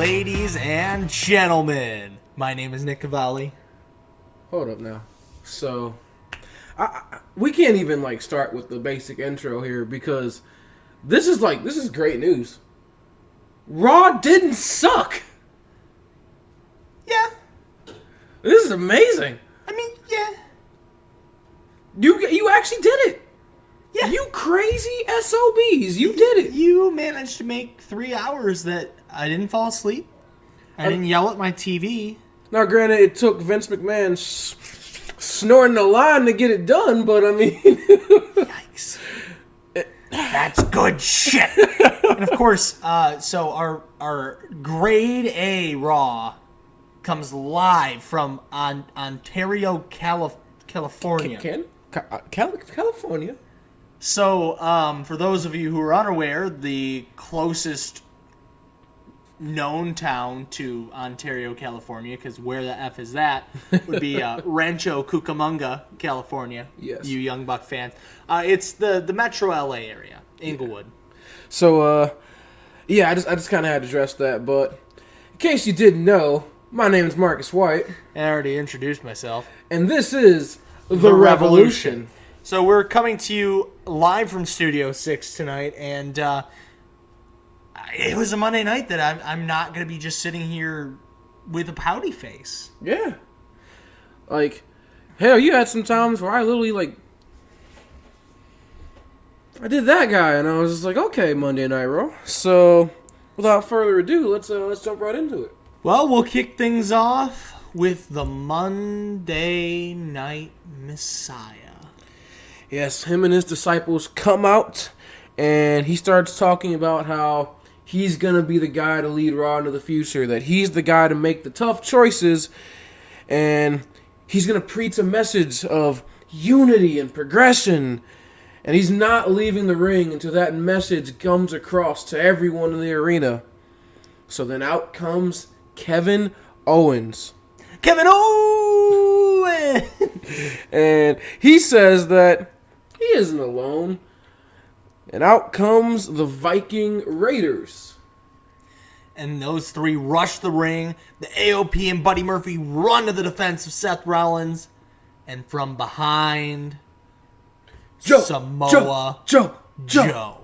Ladies and gentlemen, my name is Nick Cavalli. Hold up now. So, we can't even start with the basic intro here because this is great news. Raw didn't suck. Yeah. This is amazing. I mean, yeah. You actually did it. Yeah. You crazy SOBs. You did it. You managed to make 3 hours that I didn't fall asleep. I didn't yell at my TV. Now, granted, it took Vince McMahon snorting a line to get it done, but I mean... Yikes. That's good shit. And of course, so our grade A Raw comes live from Ontario, California. California. So, for those of you who are unaware, the closest known town to Ontario, California, because where the F is that, would be Rancho Cucamonga, California. Yes. You Young Buck fans. It's the metro LA area, Inglewood. So, I just kind of had to address that, but in case you didn't know, my name is Marcus White. I already introduced myself. And this is The Wrevolution. So we're coming to you live from Studio 6 tonight, and it was a Monday night that I'm not going to be just sitting here with a pouty face. Yeah. Hell, you had some times where I literally, I did that guy, and I was just like, okay, Monday Night Raw. So, without further ado, let's jump right into it. Well, we'll kick things off with the Monday Night Messiah. Yes, him and his disciples come out, and he starts talking about how he's going to be the guy to lead Raw into the future, that he's the guy to make the tough choices, and he's going to preach a message of unity and progression, and he's not leaving the ring until that message comes across to everyone in the arena. So then out comes Kevin Owens. Kevin Owens! And he says that he isn't alone. And out comes the Viking Raiders. And those three rush the ring. The AOP and Buddy Murphy run to the defense of Seth Rollins. And from behind, Samoa Joe.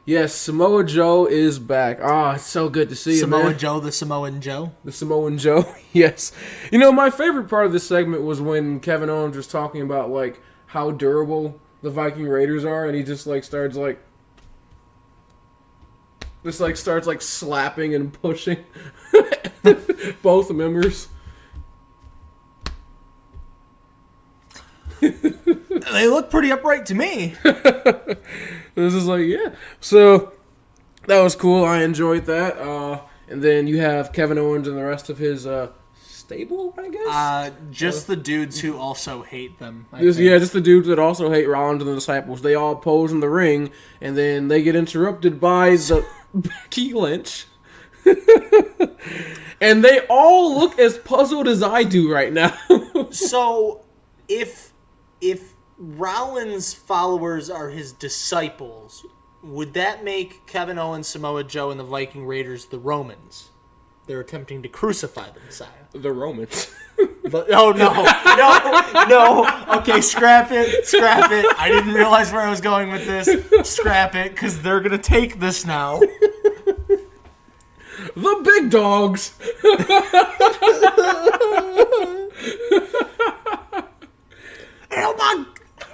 Yes, Samoa Joe is back. It's so good to see him, Samoa man. Joe, the Samoan Joe. The Samoan Joe, yes. You know, my favorite part of this segment was when Kevin Owens was talking about, how durable the Viking Raiders are, and he just, starts slapping and pushing both members. They look pretty upright to me. This is yeah. So, that was cool. I enjoyed that. And then you have Kevin Owens and the rest of his stable, I guess? Just the dudes who also hate them. Just the dudes that also hate Rollins and the Disciples. They all pose in the ring, and then they get interrupted by the Becky Lynch. And they all look as puzzled as I do right now. So, if Rollins' followers are his disciples, would that make Kevin Owens, Samoa Joe, and the Viking Raiders the Romans? They're attempting to crucify the Messiah. The Romans. No. Okay, scrap it. I didn't realize where I was going with this. Scrap it, because they're going to take this now. The big dogs.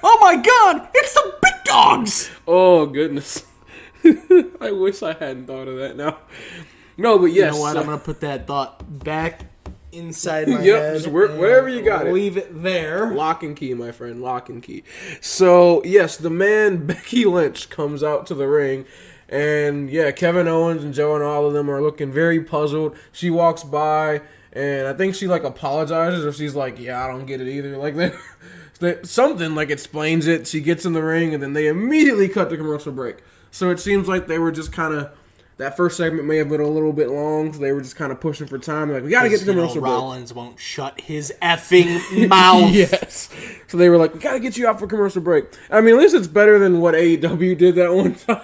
Oh my God! It's the big dogs! Oh, goodness. I wish I hadn't thought of that now. No, but yes. You know what? I'm going to put that thought back inside my head. Just wherever you got it. Leave it there. Lock and key, my friend. Lock and key. So, yes, the man Becky Lynch comes out to the ring. And, Kevin Owens and Joe and all of them are looking very puzzled. She walks by, and I think she, apologizes, or she's I don't get it either. Something, explains it. She gets in the ring, and then they immediately cut the commercial break. So it seems like they were just kind of... That first segment may have been a little bit long, so they were just kind of pushing for time. We got to get to the commercial break. Rollins won't shut his effing mouth. Yes. So they were we got to get you out for commercial break. I mean, at least it's better than what AEW did that one time.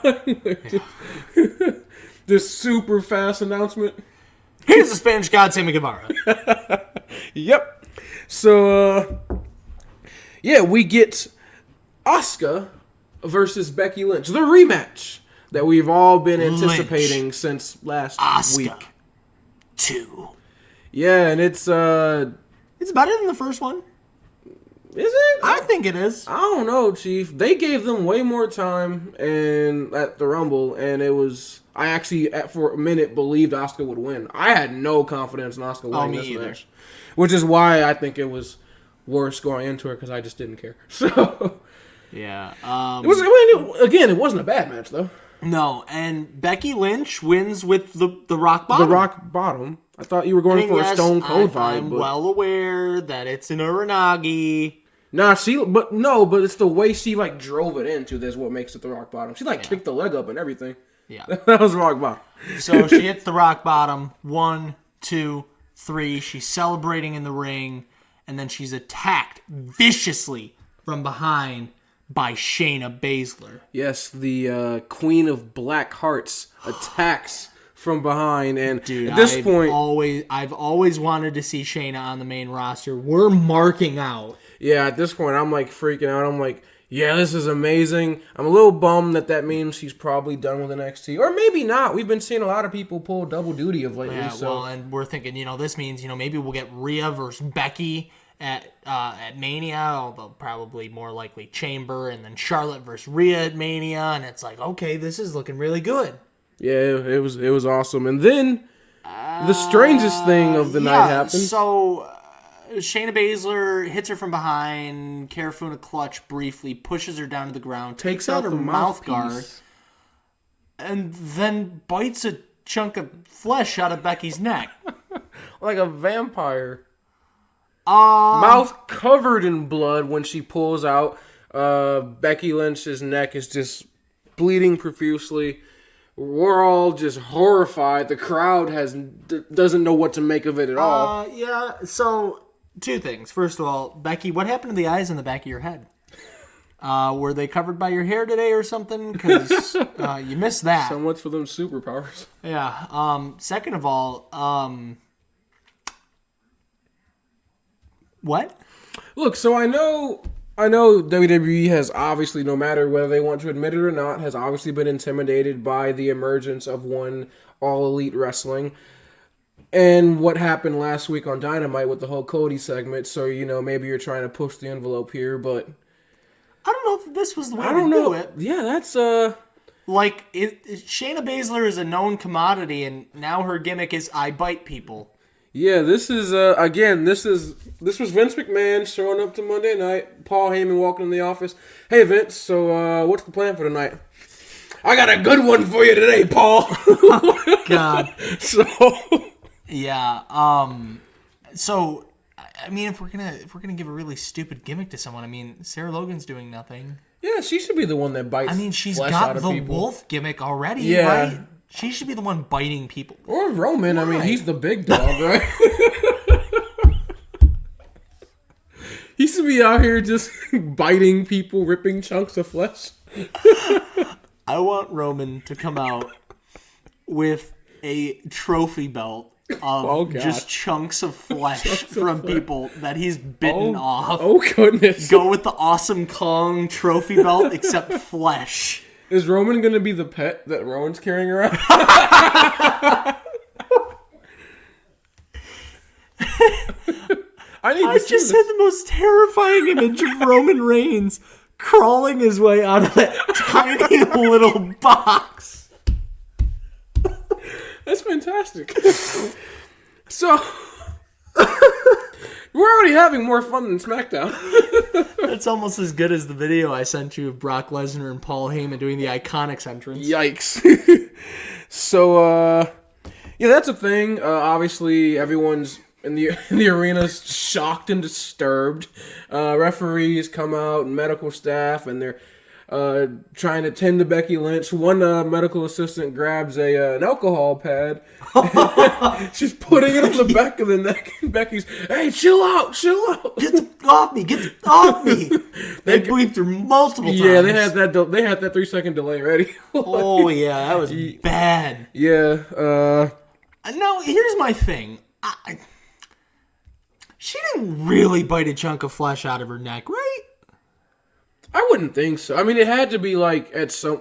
this super fast announcement. Here's the Spanish God, Sammy Guevara. Yep. So, yeah, we get Asuka versus Becky Lynch. The rematch that we've all been anticipating since last week. 2. Yeah, and it's better than the first one. Is it? I think it is. I don't know, Chief. They gave them way more time at the Rumble, and it was... I actually, for a minute, believed Asuka would win. I had no confidence in Asuka winning this match. Which is why I think it was worse going into it, because I just didn't care. So... Yeah. It wasn't a bad match, though. No, and Becky Lynch wins with the rock bottom. The rock bottom. I thought you were going for a Stone Cold vibe. I'm well aware that it's an Uranagi. Nah, but it's the way she drove it into this what makes it the rock bottom. She kicked the leg up and everything. Yeah. That was rock bottom. So she hits the rock bottom. 1, 2, 3. She's celebrating in the ring, and then she's attacked viciously from behind by Shayna Baszler. Yes, the Queen of Black Hearts attacks from behind, and dude, at this point, I've always wanted to see Shayna on the main roster. We're marking out. Yeah, at this point, I'm freaking out. I'm like, yeah, this is amazing. I'm a little bummed that means she's probably done with NXT, or maybe not. We've been seeing a lot of people pull double duty of lately. Yeah, well, and we're thinking, this means, maybe we'll get Rhea versus Becky at Mania, although probably more likely Chamber, and then Charlotte versus Rhea at Mania, and it's like, okay, this is looking really good. Yeah, it was awesome. And then the strangest thing of the night happened. So Shayna Baszler hits her from behind, Carafuna clutch briefly, pushes her down to the ground, takes out her mouth guard, and then bites a chunk of flesh out of Becky's neck. Like a vampire. Mouth covered in blood when she pulls out. Becky Lynch's neck is just bleeding profusely. We're all just horrified. The crowd doesn't know what to make of it at all. Yeah, so 2 things. First of all, Becky, what happened to the eyes in the back of your head? Were they covered by your hair today or something? Because you missed that. So much for them superpowers. Yeah. Second of all, what? Look, so I know WWE has obviously, no matter whether they want to admit it or not, has obviously been intimidated by the emergence of one All Elite Wrestling. And what happened last week on Dynamite with the whole Cody segment. So, maybe you're trying to push the envelope here, but... I don't know if this was the way to do it. Yeah, that's... Shayna Baszler is a known commodity, and now her gimmick is I bite people. Yeah, this is, this was Vince McMahon showing up to Monday night. Paul Heyman walking in the office. Hey, Vince, so what's the plan for tonight? I got a good one for you today, Paul. Oh, God. So... Yeah, so, I mean, if we're gonna give a really stupid gimmick to someone, Sarah Logan's doing nothing. Yeah, she should be the one that bites. She's flesh got out of the people. wolf gimmick already, yeah. Right? She should be the one biting people. Or Roman. Why? He's the big dog, right? He should be out here just biting people, ripping chunks of flesh. I want Roman to come out with a trophy belt of just chunks of flesh from people that he's bitten off. Oh, goodness. Go with the Awesome Kong trophy belt, except flesh. Is Roman going to be the pet that Rowan's carrying around? I just had the most terrifying image of Roman Reigns crawling his way out of that tiny little box. That's fantastic. So, we're already having more fun than SmackDown. That's almost as good as the video I sent you of Brock Lesnar and Paul Heyman doing the Iconics entrance. Yikes. So, yeah, that's a thing. Obviously, everyone's in the arena's shocked and disturbed. Referees come out, and medical staff, and they're trying to tend to Becky Lynch. One medical assistant grabs an alcohol pad. She's putting it on the back of the neck, and Becky's, hey, chill out. Get off me. They bleeped her multiple times. Yeah, they had that 3-second delay ready. Oh, yeah, that was bad. Yeah. Now, here's my thing. She didn't really bite a chunk of flesh out of her neck, right? I wouldn't think so. I mean, it had to be like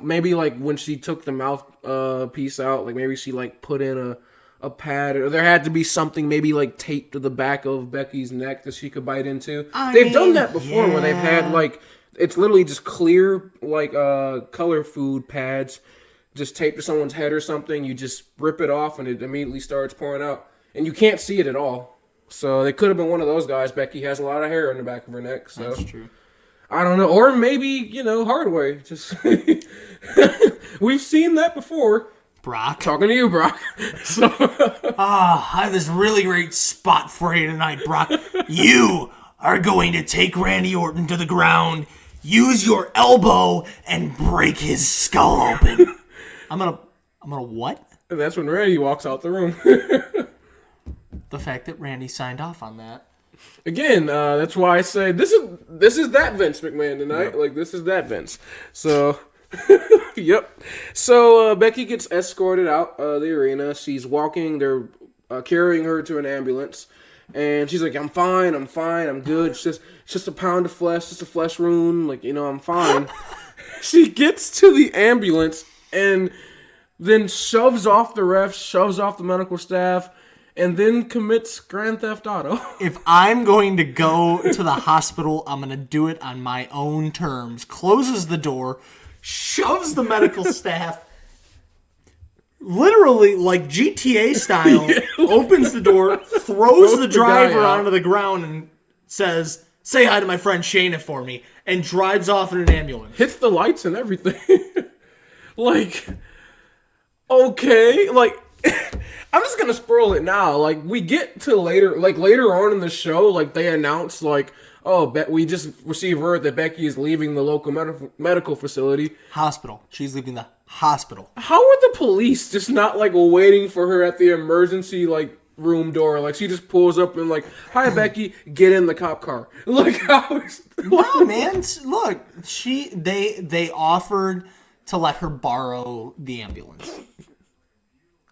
maybe like when she took the mouth piece out, like maybe she like put in a pad, or there had to be something maybe like taped to the back of Becky's neck that she could bite into. They've done that before where they've had like, it's literally just clear like color food pads just taped to someone's head or something. You just rip it off and it immediately starts pouring out, and you can't see it at all. So they could have been one of those guys. Becky has a lot of hair on the back of her neck, so that's true. I don't know. Or maybe, hard way. Just we've seen that before. Brock. Talking to you, Brock. So I have this really great spot for you tonight, Brock. You are going to take Randy Orton to the ground, use your elbow, and break his skull open. I'm gonna what? And that's when Randy walks out the room. The fact that Randy signed off on that. Again, that's why I say this is that Vince McMahon tonight. Yep. Like, this is that Vince. So, yep. So, Becky gets escorted out the arena. She's walking. They're carrying her to an ambulance. And she's like, I'm fine, I'm good. It's just a pound of flesh, just a flesh wound. Like, I'm fine. She gets to the ambulance and then shoves off the refs, shoves off the medical staff, and then commits Grand Theft Auto. If I'm going to go to the hospital, I'm going to do it on my own terms. Closes the door, shoves the medical staff, literally like GTA style, opens the door, throws the driver onto the ground and says, say hi to my friend Shayna for me, and drives off in an ambulance. Hits the lights and everything. Like, okay, like... I'm just gonna spoil it now. Like, we get to later on in the show, like, they announce, like, we just received word that Becky is leaving the local medical facility. Hospital. She's leaving the hospital. How are the police just not, like, waiting for her at the emergency, like, room door? Like, she just pulls up and, like, hi, Becky, get in the cop car. Like, how is... No, man. Look, they offered to let her borrow the ambulance.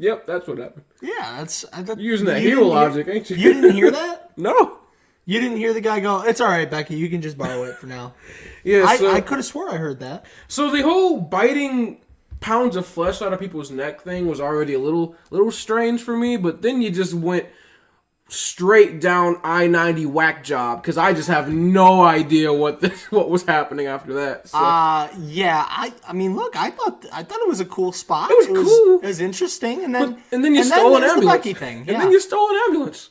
Yep, that's what happened. Yeah, You're using that heel logic, ain't you? You didn't hear that? No. You didn't hear the guy go, it's all right, Becky, you can just borrow it for now. Yeah, I could have swore I heard that. So the whole biting pounds of flesh out of people's neck thing was already a little strange for me, but then you just went straight down I-90 whack job, because I just have no idea what was happening after that. So. Yeah, I mean, look, I thought it was a cool spot. It was cool. It was interesting, and then you stole an ambulance. The Becky thing. Yeah. And then you stole an ambulance.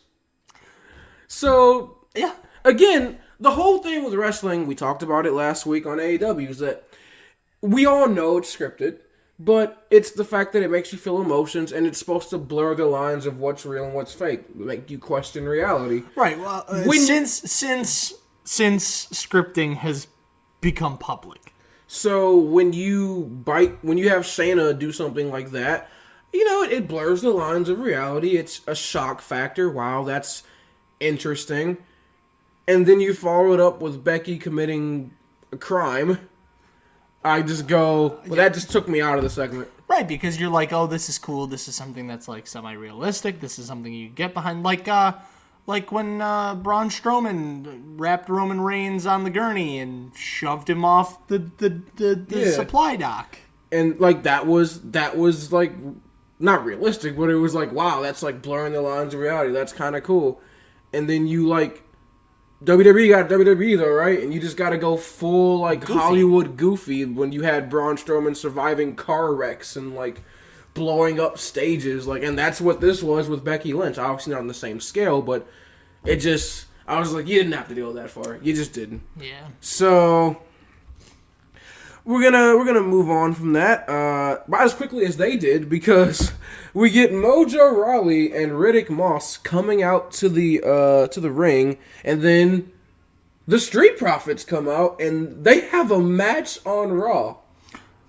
So yeah, again, the whole thing with wrestling, we talked about it last week on AEW, is that we all know it's scripted. But it's the fact that it makes you feel emotions, and it's supposed to blur the lines of what's real and what's fake, make you question reality. Right. Well, since scripting has become public. So when you have Shayna do something like that, it blurs the lines of reality. It's a shock factor. Wow, that's interesting. And then you follow it up with Becky committing a crime. I just go, well, that just took me out of the segment. Right, because you're like, oh, this is cool. This is something that's, like, semi-realistic. This is something you get behind. Like when Braun Strowman wrapped Roman Reigns on the gurney and shoved him off the supply dock. And, like, that was, like, not realistic, but it was like, wow, that's, like, blurring the lines of reality. That's kind of cool. And then you, like... WWE got WWE though, right? And you just got to go full like goofy. Hollywood goofy when you had Braun Strowman surviving car wrecks and like blowing up stages, like, and that's what this was with Becky Lynch. Obviously not on the same scale, but it just I was like, you didn't have to go that far. You just didn't. Yeah. So we're gonna move on from that, but as quickly as they did, because we get Mojo Rawley and Riddick Moss coming out to the ring, and then the Street Profits come out, and they have a match on Raw.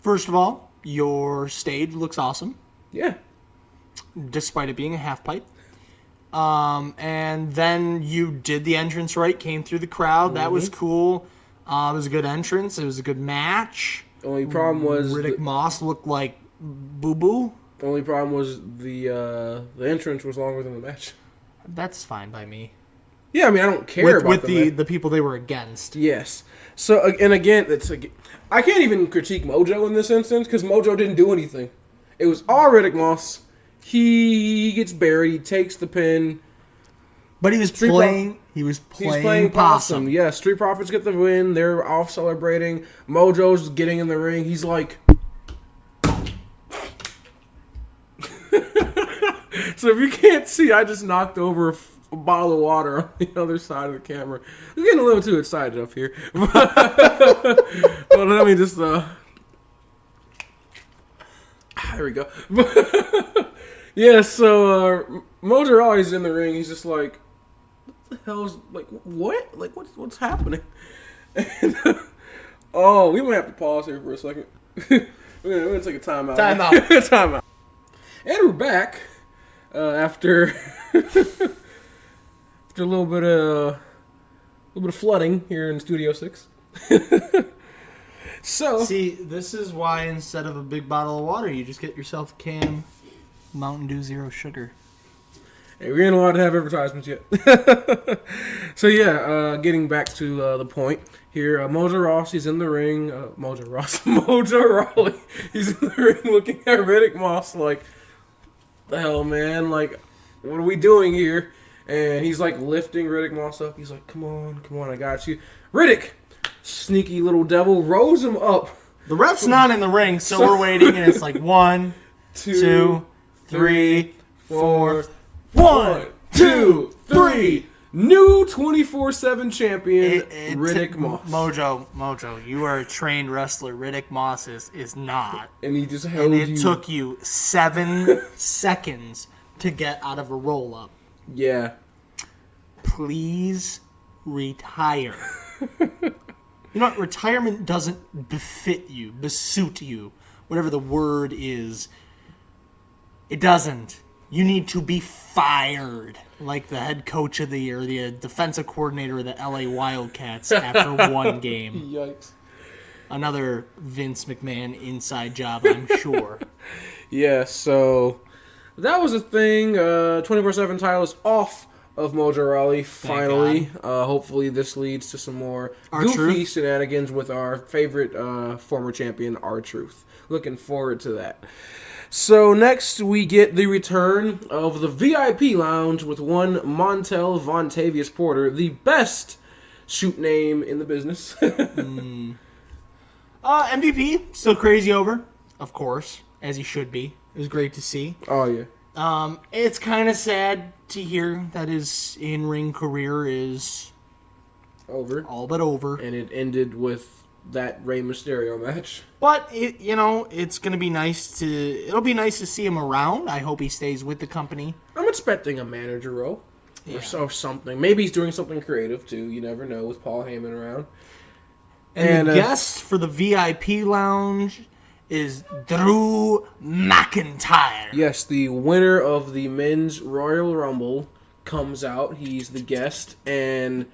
First of all, your stage looks awesome. Yeah. Despite it being a half pipe. And then you did the entrance right, came through the crowd. That was cool. It was a good entrance. It was a good match. The only problem was Riddick Moss looked like boo-boo. The only problem was the entrance was longer than the match. That's fine by me. Yeah, I mean, I don't care with the people they were against. Yes. So, and again, I can't even critique Mojo in this instance because Mojo didn't do anything. It was all Riddick Moss. He gets buried. He takes the pin. But he was playing. He was playing possum. Yeah, Street Profits get the win. They're off celebrating. Mojo's getting in the ring. He's like. So if you can't see, I just knocked over a bottle of water on the other side of the camera. We're getting a little too excited up here. Well, let me just. There we go. Yeah, so Mojo always in the ring. He's just like, what the hell's like what? Like what's happening? And, we might have to pause here for a second. we're gonna take a timeout. Timeout. And we're back after after a little bit of flooding here in Studio 6. So see, this is why instead of a big bottle of water, you just get yourself a can Mountain Dew Zero Sugar. Hey, we ain't allowed to have advertisements yet. So yeah, getting back to the point here, Mojo Rawley, he's in the ring. Mojo Rawley, he's in the ring looking at Riddick Moss like, the hell, man? Like, what are we doing here? And he's like lifting Riddick Moss up. He's like, come on, I got you. Riddick, sneaky little devil, rose him up. The ref's not in the ring, so we're waiting, and it's like 1, 2, 3, 4. 1, 2, 3. New 24/7 champion, Riddick Moss. Mojo, you are a trained wrestler. Riddick Moss is not. And he just held you. And it took you 7 seconds to get out of a roll-up. Yeah. Please retire. You know what? Retirement doesn't besuit you, whatever the word is. It doesn't. You need to be fired, like the head coach of the year, the defensive coordinator of the LA Wildcats after one game. Yikes. Another Vince McMahon inside job, I'm sure. Yeah, so that was a thing. 24/7 title is off of Mojo Rawley, finally. Hopefully this leads to some more goofy shenanigans with our favorite former champion, R-Truth. Looking forward to that. So next we get the return of the VIP Lounge with one Montel Vontavious Porter, the best shoot name in the business. MVP, still crazy over, of course, as he should be. It was great to see. Oh, yeah. It's kind of sad to hear that his in-ring career is over. All but over. And it ended with that Rey Mysterio match. But it's gonna be nice it'll be nice to see him around. I hope he stays with the company. I'm expecting a manager role. Yeah. Or something. Maybe he's doing something creative too. You never know with Paul Heyman around. And the guest for the VIP lounge is Drew McIntyre. Yes, the winner of the Men's Royal Rumble comes out. He's the guest. And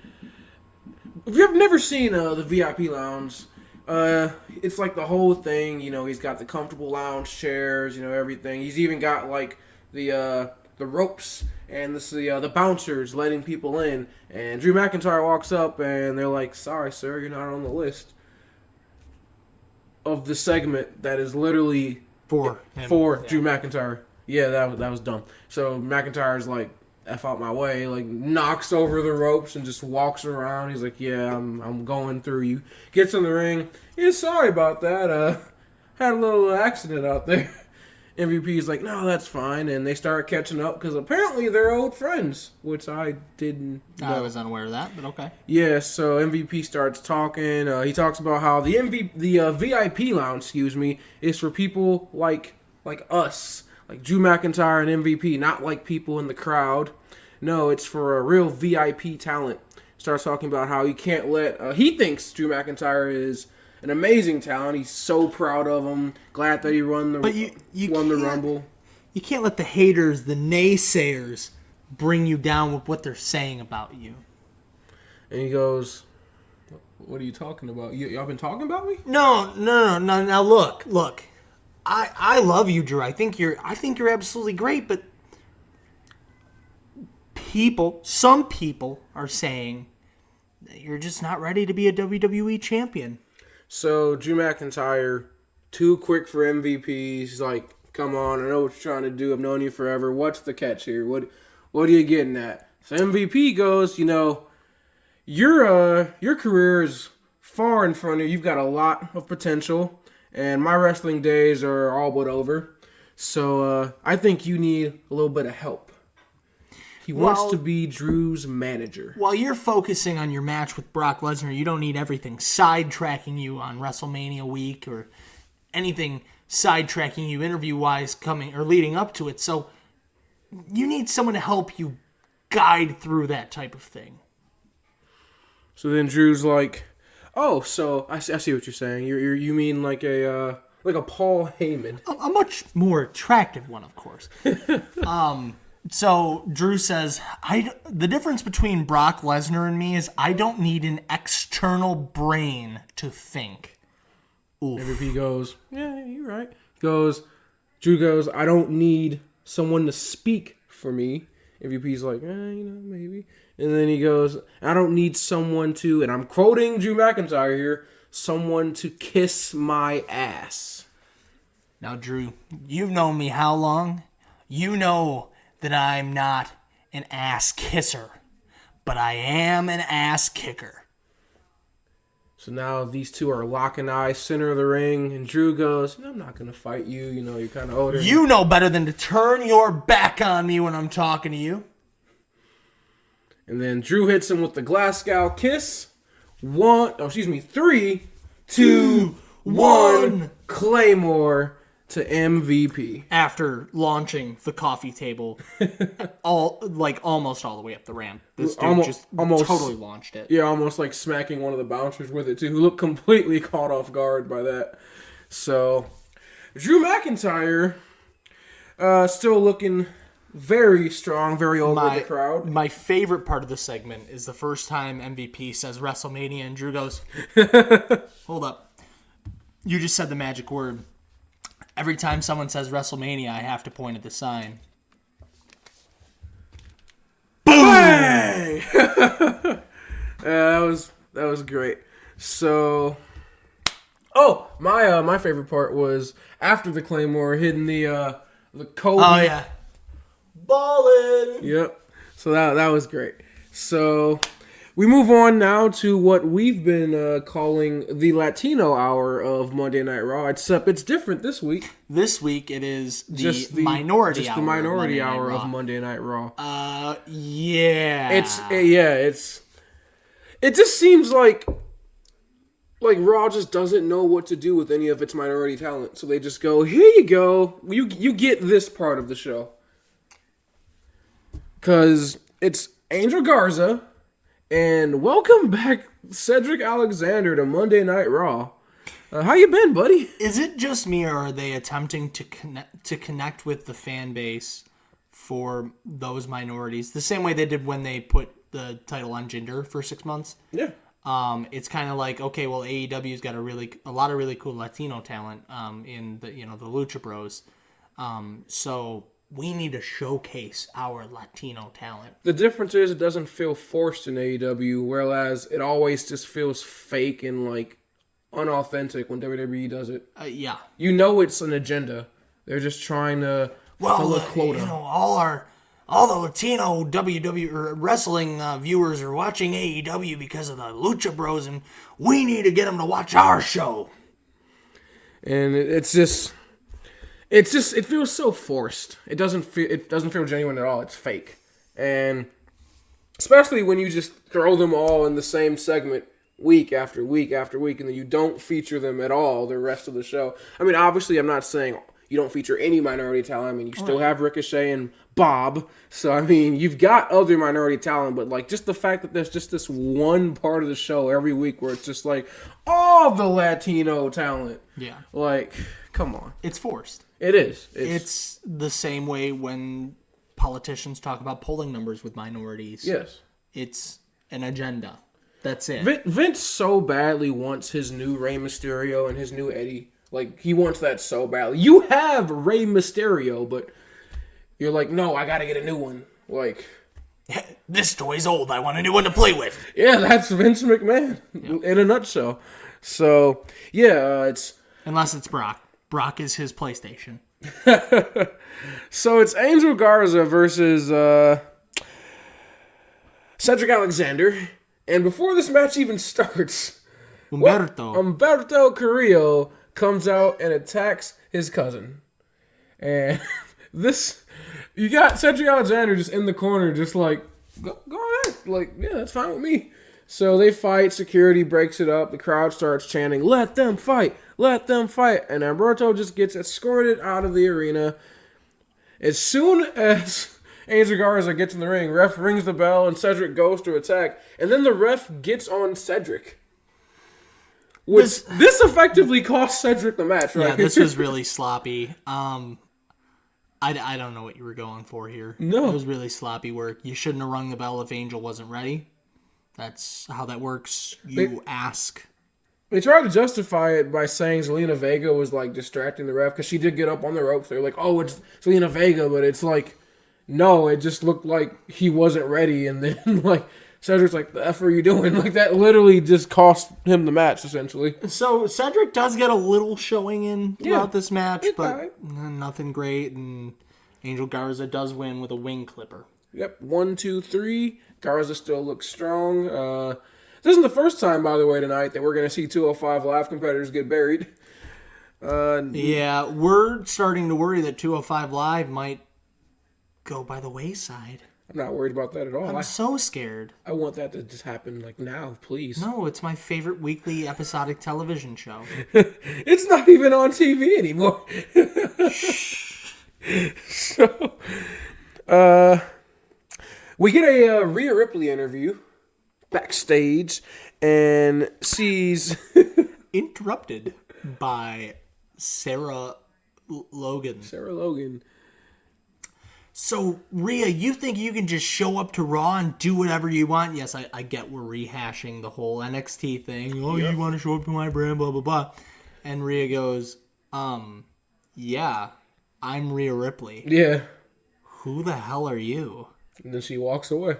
if you've never seen the VIP lounge, it's like the whole thing. You know, he's got the comfortable lounge chairs, everything. He's even got like the ropes and the bouncers letting people in. And Drew McIntyre walks up and they're like, "Sorry, sir, you're not on the list of the segment that is literally for Drew McIntyre." Yeah, that was dumb. So McIntyre's like, "F out my way," like knocks over the ropes and just walks around. He's like, "Yeah, I'm going through you." Gets in the ring. Yeah, sorry about that. Had a little accident out there. MVP's like, "No, that's fine," and they start catching up because apparently they're old friends, which I didn't know. I was unaware of that, but okay. Yeah, so MVP starts talking. He talks about how the VIP lounge, is for people like us. Like Drew McIntyre and MVP, not like people in the crowd. No, it's for a real VIP talent. starts talking about how he can't let. He thinks Drew McIntyre is an amazing talent. He's so proud of him. Glad that he won the Rumble. You can't let the haters, the naysayers, bring you down with what they're saying about you. And he goes, "What are you talking about? Y'all been talking about me?" No. Now look. I love you, Drew. I think you're absolutely great, but some people are saying that you're just not ready to be a WWE champion. So Drew McIntyre, too quick for MVP. He's like, "Come on, I know what you're trying to do. I've known you forever. What's the catch here? What are you getting at?" So MVP goes, your career is far in front of you. You've got a lot of potential, and my wrestling days are all but over. So I think you need a little bit of help. He wants to be Drew's manager. While you're focusing on your match with Brock Lesnar, you don't need everything sidetracking you on WrestleMania week or anything sidetracking you interview-wise coming or leading up to it. So you need someone to help you guide through that type of thing. So then Drew's like, "Oh, so I see what you're saying. You mean like a Paul Heyman, a much more attractive one, of course." So Drew says, the difference between Brock Lesnar and me is I don't need an external brain to think. Oof. MVP goes, "Yeah, you're right." Drew goes, "I don't need someone to speak for me." MVP's like, maybe. And then he goes, "I don't need someone to," and I'm quoting Drew McIntyre here, "someone to kiss my ass." Now, Drew, you've known me how long? You know that I'm not an ass kisser, but I am an ass kicker. So now these two are locking eyes, center of the ring, and Drew goes, "I'm not going to fight you. You're kind of older." You know better than to turn your back on me when I'm talking to you. And then Drew hits him with the Glasgow kiss. 3, 2, 1, Claymore to MVP. After launching the coffee table almost all the way up the ramp. This dude almost totally launched it. Yeah, almost like smacking one of the bouncers with it too, who looked completely caught off guard by that. So Drew McIntyre still looking very strong, very over the crowd. My favorite part of the segment is the first time MVP says WrestleMania and Drew goes, "Hold up. You just said the magic word. Every time someone says WrestleMania, I have to point at the sign." Boom! Bang! That was great. So, my favorite part was after the Claymore hitting the Kobe. Oh yeah, ballin'. Yep. So that was great. So we move on now to what we've been calling the Latino hour of Monday Night Raw. Except it's different this week. This week it is the minority hour. The minority hour of Monday Night Raw. Yeah. It just seems like Raw just doesn't know what to do with any of its minority talent. So they just go, "Here you go. You get this part of the show." Because it's Angel Garza. And welcome back, Cedric Alexander, to Monday Night Raw. How you been, buddy? Is it just me, or are they attempting to connect with the fan base for those minorities the same way they did when they put the title on Jinder for 6 months? Yeah. It's kind of like, okay, well, AEW's got a lot of really cool Latino talent in the the Lucha Bros. So we need to showcase our Latino talent. The difference is it doesn't feel forced in AEW, whereas it always just feels fake and unauthentic when WWE does it. Yeah. It's an agenda. They're just trying to fill a quota. All the Latino WWE or wrestling viewers are watching AEW because of the Lucha Bros, and we need to get them to watch our show. And it feels so forced. It doesn't feel genuine at all. It's fake. And especially when you just throw them all in the same segment week after week after week, and then you don't feature them at all the rest of the show. I mean, obviously, I'm not saying you don't feature any minority talent. I mean, you still have Ricochet and Bob. So, I mean, you've got other minority talent, but, like, just the fact that there's just this one part of the show every week where it's just, like, all the Latino talent. Yeah. Like, come on. It's forced. It is. It's the same way when politicians talk about polling numbers with minorities. Yes. It's an agenda. That's it. Vince so badly wants his new Rey Mysterio and his new Eddie. Like, he wants that so badly. You have Rey Mysterio, but you're like, no, I gotta get a new one. Like, this toy's old. I want a new one to play with. Yeah, that's Vince McMahon in a nutshell. So, yeah, it's... Unless it's Brock. Brock is his PlayStation. So, it's Angel Garza versus Cedric Alexander. And before this match even starts... Humberto Carrillo comes out and attacks his cousin. And this... You got Cedric Alexander just in the corner, just like, go ahead. Like, yeah, that's fine with me. So they fight. Security breaks it up. The crowd starts chanting, let them fight. Let them fight. And Humberto just gets escorted out of the arena. As soon as Angel Garza gets in the ring, ref rings the bell and Cedric goes to attack. And then the ref gets on Cedric. Which, this effectively cost Cedric the match, right? Yeah, this was really sloppy. I don't know what you were going for here. No. It was really sloppy work. You shouldn't have rung the bell if Angel wasn't ready. That's how that works. You ask. They tried to justify it by saying Zelina Vega was, like, distracting the ref because she did get up on the ropes. They're like, oh, it's Zelina Vega, but it's like, no, it just looked like he wasn't ready. And then, like, Cedric's like, the F are you doing? Like, that literally just cost him the match, essentially. So, Cedric does get a little showing in throughout this match, but nothing great. And Angel Garza does win with a wing clipper. Yep, 1, 2, 3. Garza still looks strong. This isn't the first time, by the way, tonight that we're going to see 205 Live competitors get buried. Yeah, we're starting to worry that 205 Live might go by the wayside. I'm not worried about that at all. I'm so scared. I want that to just happen, like, now, please. No, it's my favorite weekly episodic television show. It's not even on TV anymore. So, we get a Rhea Ripley interview backstage and sees... Interrupted by Sarah Logan. Sarah Logan. So, Rhea, you think you can just show up to Raw and do whatever you want? Yes, I get we're rehashing the whole NXT thing. Oh, you want to show up to my brand, blah, blah, blah. And Rhea goes, yeah, I'm Rhea Ripley. Yeah. Who the hell are you? And then she walks away.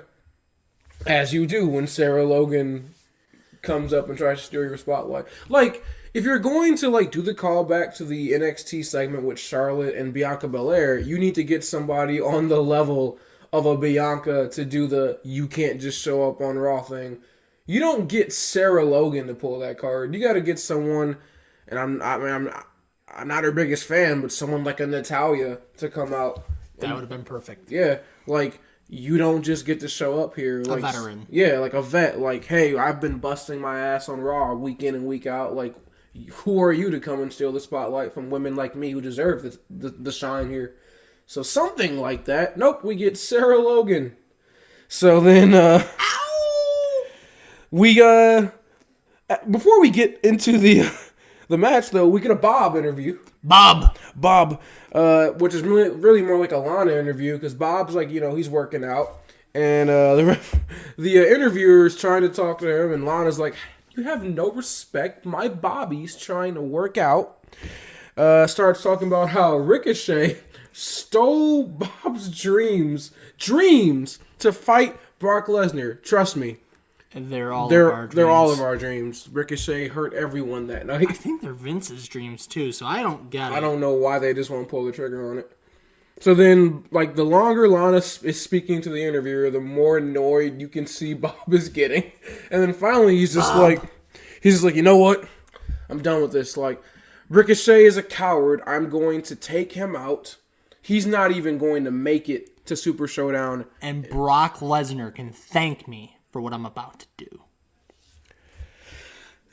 As you do when Sarah Logan comes up and tries to steal your spotlight. Like, if you're going to, like, do the callback to the NXT segment with Charlotte and Bianca Belair, you need to get somebody on the level of a Bianca to do the you can't just show up on Raw thing. You don't get Sarah Logan to pull that card. You got to get someone, and I'm not her biggest fan, but someone like a Natalya to come out. That would have been perfect. Yeah, like, you don't just get to show up here. Like, a veteran. Yeah, like a vet. Like, hey, I've been busting my ass on Raw week in and week out. Like, who are you to come and steal the spotlight from women like me who deserve the shine here? So something like that. Nope, we get Sarah Logan. So then, before we get into the match, though, we get a Bob interview. Bob, which is really more like a Lana interview, because Bob's like, he's working out. And the interviewer is trying to talk to him, and Lana's like, you have no respect. My Bobby's trying to work out. Starts talking about how Ricochet stole Bob's dreams to fight Brock Lesnar. Trust me. They're all of our dreams. Ricochet hurt everyone that night. I think they're Vince's dreams too, so I don't get it. I don't know why they just won't pull the trigger on it. So then, like, the longer Lana is speaking to the interviewer, the more annoyed you can see Bob is getting. And then finally, he's just like, you know what? I'm done with this. Like, Ricochet is a coward. I'm going to take him out. He's not even going to make it to Super Showdown. And Brock Lesnar can thank me for what I'm about to do.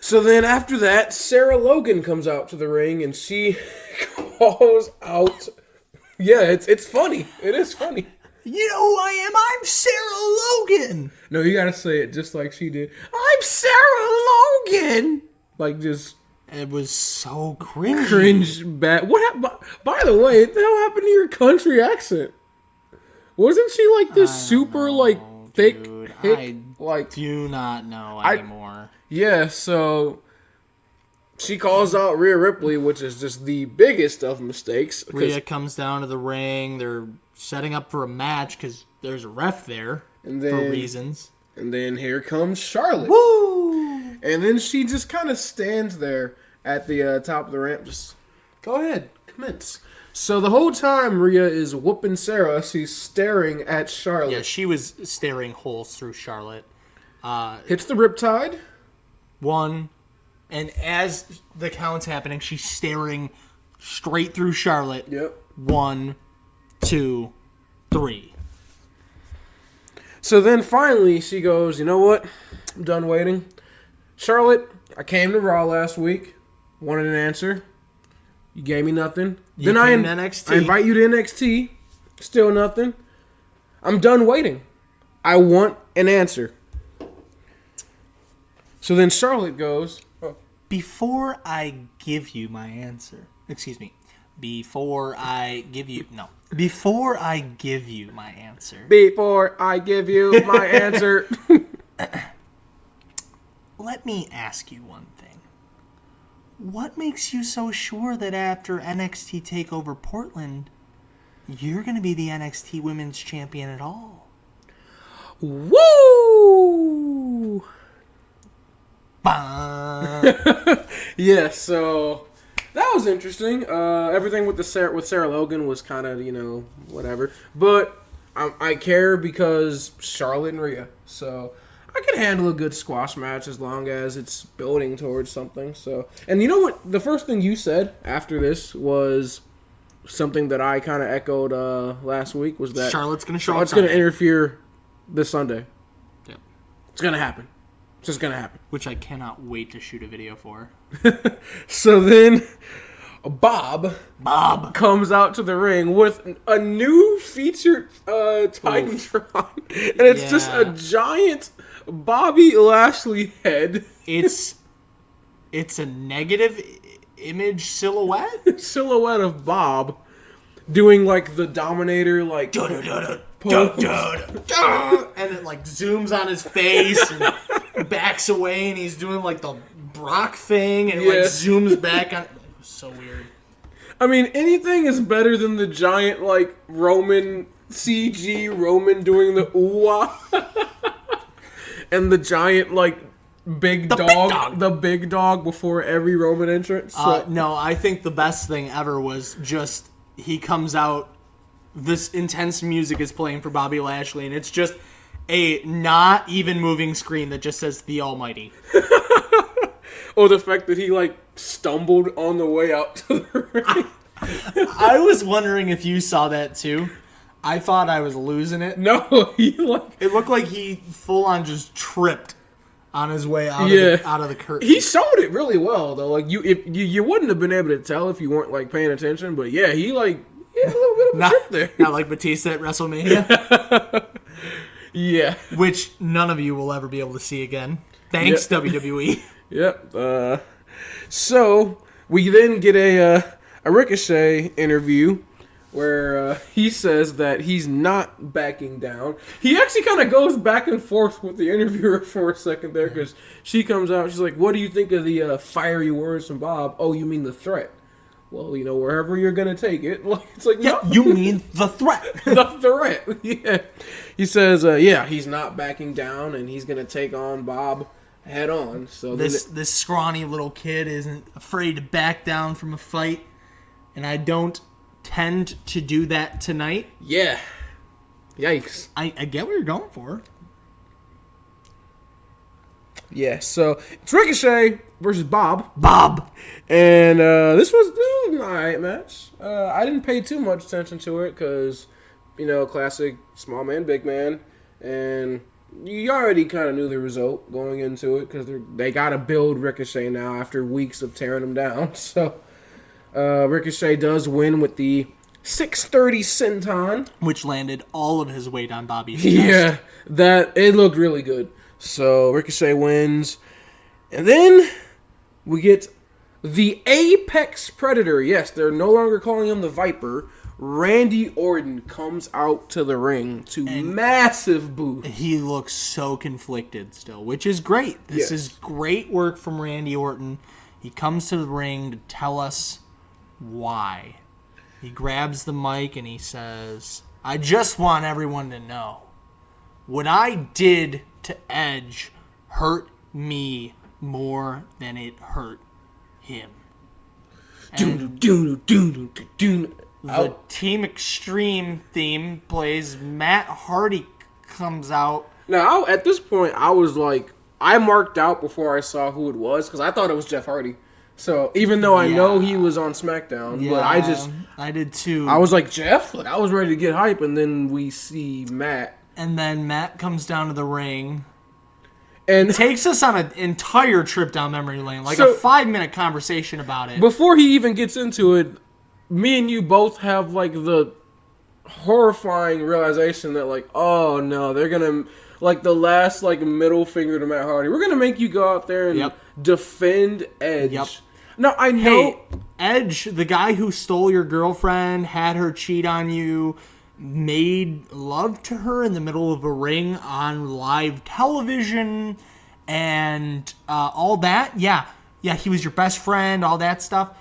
So then after that, Sarah Logan comes out to the ring and she calls out. Yeah, it's funny. It is funny. You know who I am? I'm Sarah Logan. No, you gotta say it just like she did. I'm Sarah Logan. Like just. It was so cringy. Cringe bad. What happened? By the way, what the hell happened to your country accent? Wasn't she like this super like thick? Dude, hick, I like do not know anymore. Yeah, so she calls out Rhea Ripley, which is just the biggest of mistakes. Rhea comes down to the ring. They're setting up for a match because there's a ref there for reasons. And then here comes Charlotte. Woo! And then she just kind of stands there at the top of the ramp. Just go ahead, commence. So the whole time Rhea is whooping Sarah, she's staring at Charlotte. Yeah, she was staring holes through Charlotte. Hits the riptide. 1, and as the count's happening, she's staring straight through Charlotte. Yep. 1, 2, 3. So then finally she goes, you know what? I'm done waiting. Charlotte, I came to Raw last week. Wanted an answer. You gave me nothing. Then I invite you to NXT. Still nothing. I'm done waiting. I want an answer. So then Charlotte goes, Before I give you my answer. Excuse me. Before I give you my answer. Before I give you my answer. Let me ask you one thing. What makes you so sure that after NXT TakeOver Portland, you're going to be the NXT Women's Champion at all? Woo! Yeah, so that was interesting. Everything with Sarah Logan was kind of, whatever. But I care because Charlotte and Rhea. So I can handle a good squash match as long as it's building towards something. So, and you know what? The first thing you said after this was something that I kind of echoed last week was that Charlotte's going to interfere this Sunday. Yep. It's going to happen. It's just going to happen. Which I cannot wait to shoot a video for. So then Bob comes out to the ring with a new featured Titantron. And it's just a giant Bobby Lashley head. It's a negative image silhouette of Bob doing like the Dominator like and it like zooms on his face and backs away and he's doing like the Brock thing and like zooms back on. It was so weird. I mean, anything is better than the giant like Roman CG Roman doing the ooh-wah. And the giant, like, big dog before every Roman entrance. So. No, I think the best thing ever was just he comes out, this intense music is playing for Bobby Lashley, and it's just a not even moving screen that just says The Almighty. Or the fact that he, like, stumbled on the way out to the ring. I was wondering if you saw that, too. I thought I was losing it. No, it looked like he full on just tripped on his way out of the curtain. He sold it really well though. Like you wouldn't have been able to tell if you weren't like paying attention. But yeah, he had a little bit of a trip there. Not like Batista at WrestleMania. Yeah, which none of you will ever be able to see again. Thanks WWE. Yep. So we then get a Ricochet interview. Where he says that he's not backing down. He actually kind of goes back and forth with the interviewer for a second there because she comes out. She's like, what do you think of the fiery words from Bob? Oh, you mean the threat? Well, wherever you're going to take it. It's like, yeah, no. You mean the threat. The threat. Yeah. He says, he's not backing down and he's going to take on Bob head on. So this scrawny little kid isn't afraid to back down from a fight. And I don't tend to do that tonight. Yeah. Yikes. I get what you're going for. Yeah, so it's Ricochet versus Bob. And this was an alright match. I didn't pay too much attention to it because, classic small man, big man. And you already kind of knew the result going into it because they got to build Ricochet now after weeks of tearing him down. So Ricochet does win with the 630 senton, which landed all of his weight on Bobby's chest. Yeah, it looked really good. So Ricochet wins, and then we get the Apex Predator. Yes, they're no longer calling him the Viper. Randy Orton comes out to the ring to massive boost. He looks so conflicted still, which is great. This is great work from Randy Orton. He comes to the ring to tell us why. He grabs the mic and he says, I just want everyone to know what I did to Edge hurt me more than it hurt him. The Team Extreme theme plays. Matt Hardy comes out. Now, at this point, I was like, I marked out before I saw who it was because I thought it was Jeff Hardy. So even though I know he was on SmackDown, but I did too. I was like, Jeff? Like, I was ready to get hype, and then we see Matt. And then Matt comes down to the ring and takes us on an entire trip down memory lane, like a 5-minute conversation about it. Before he even gets into it, me and you both have like the horrifying realization that like, oh no, they're gonna like the last like middle finger to Matt Hardy. We're gonna make you go out there and defend Edge. Yep. No, I know. Hey, Edge, the guy who stole your girlfriend, had her cheat on you, made love to her in the middle of a ring on live television, and all that. Yeah, he was your best friend, all that stuff.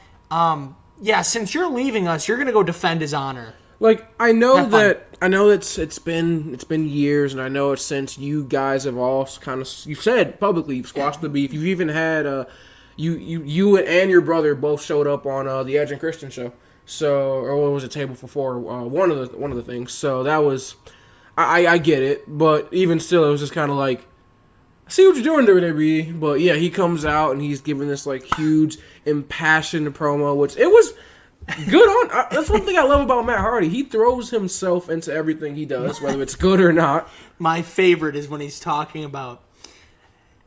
Since you're leaving us, you're gonna go defend his honor. Like, I know it's been years, and I know it's since you guys have all kind of, you've said publicly you've squashed the beef. You've even had you and your brother both showed up on the Edge and Christian show. So, or what was it, Table for Four? One of the things. So that was, I get it, but even still, it was just kind of like, I see what you're doing, WWE. But yeah, he comes out and he's giving this like huge impassioned promo, which it was good on. That's one thing I love about Matt Hardy. He throws himself into everything he does, whether it's good or not. My favorite is when he's talking about,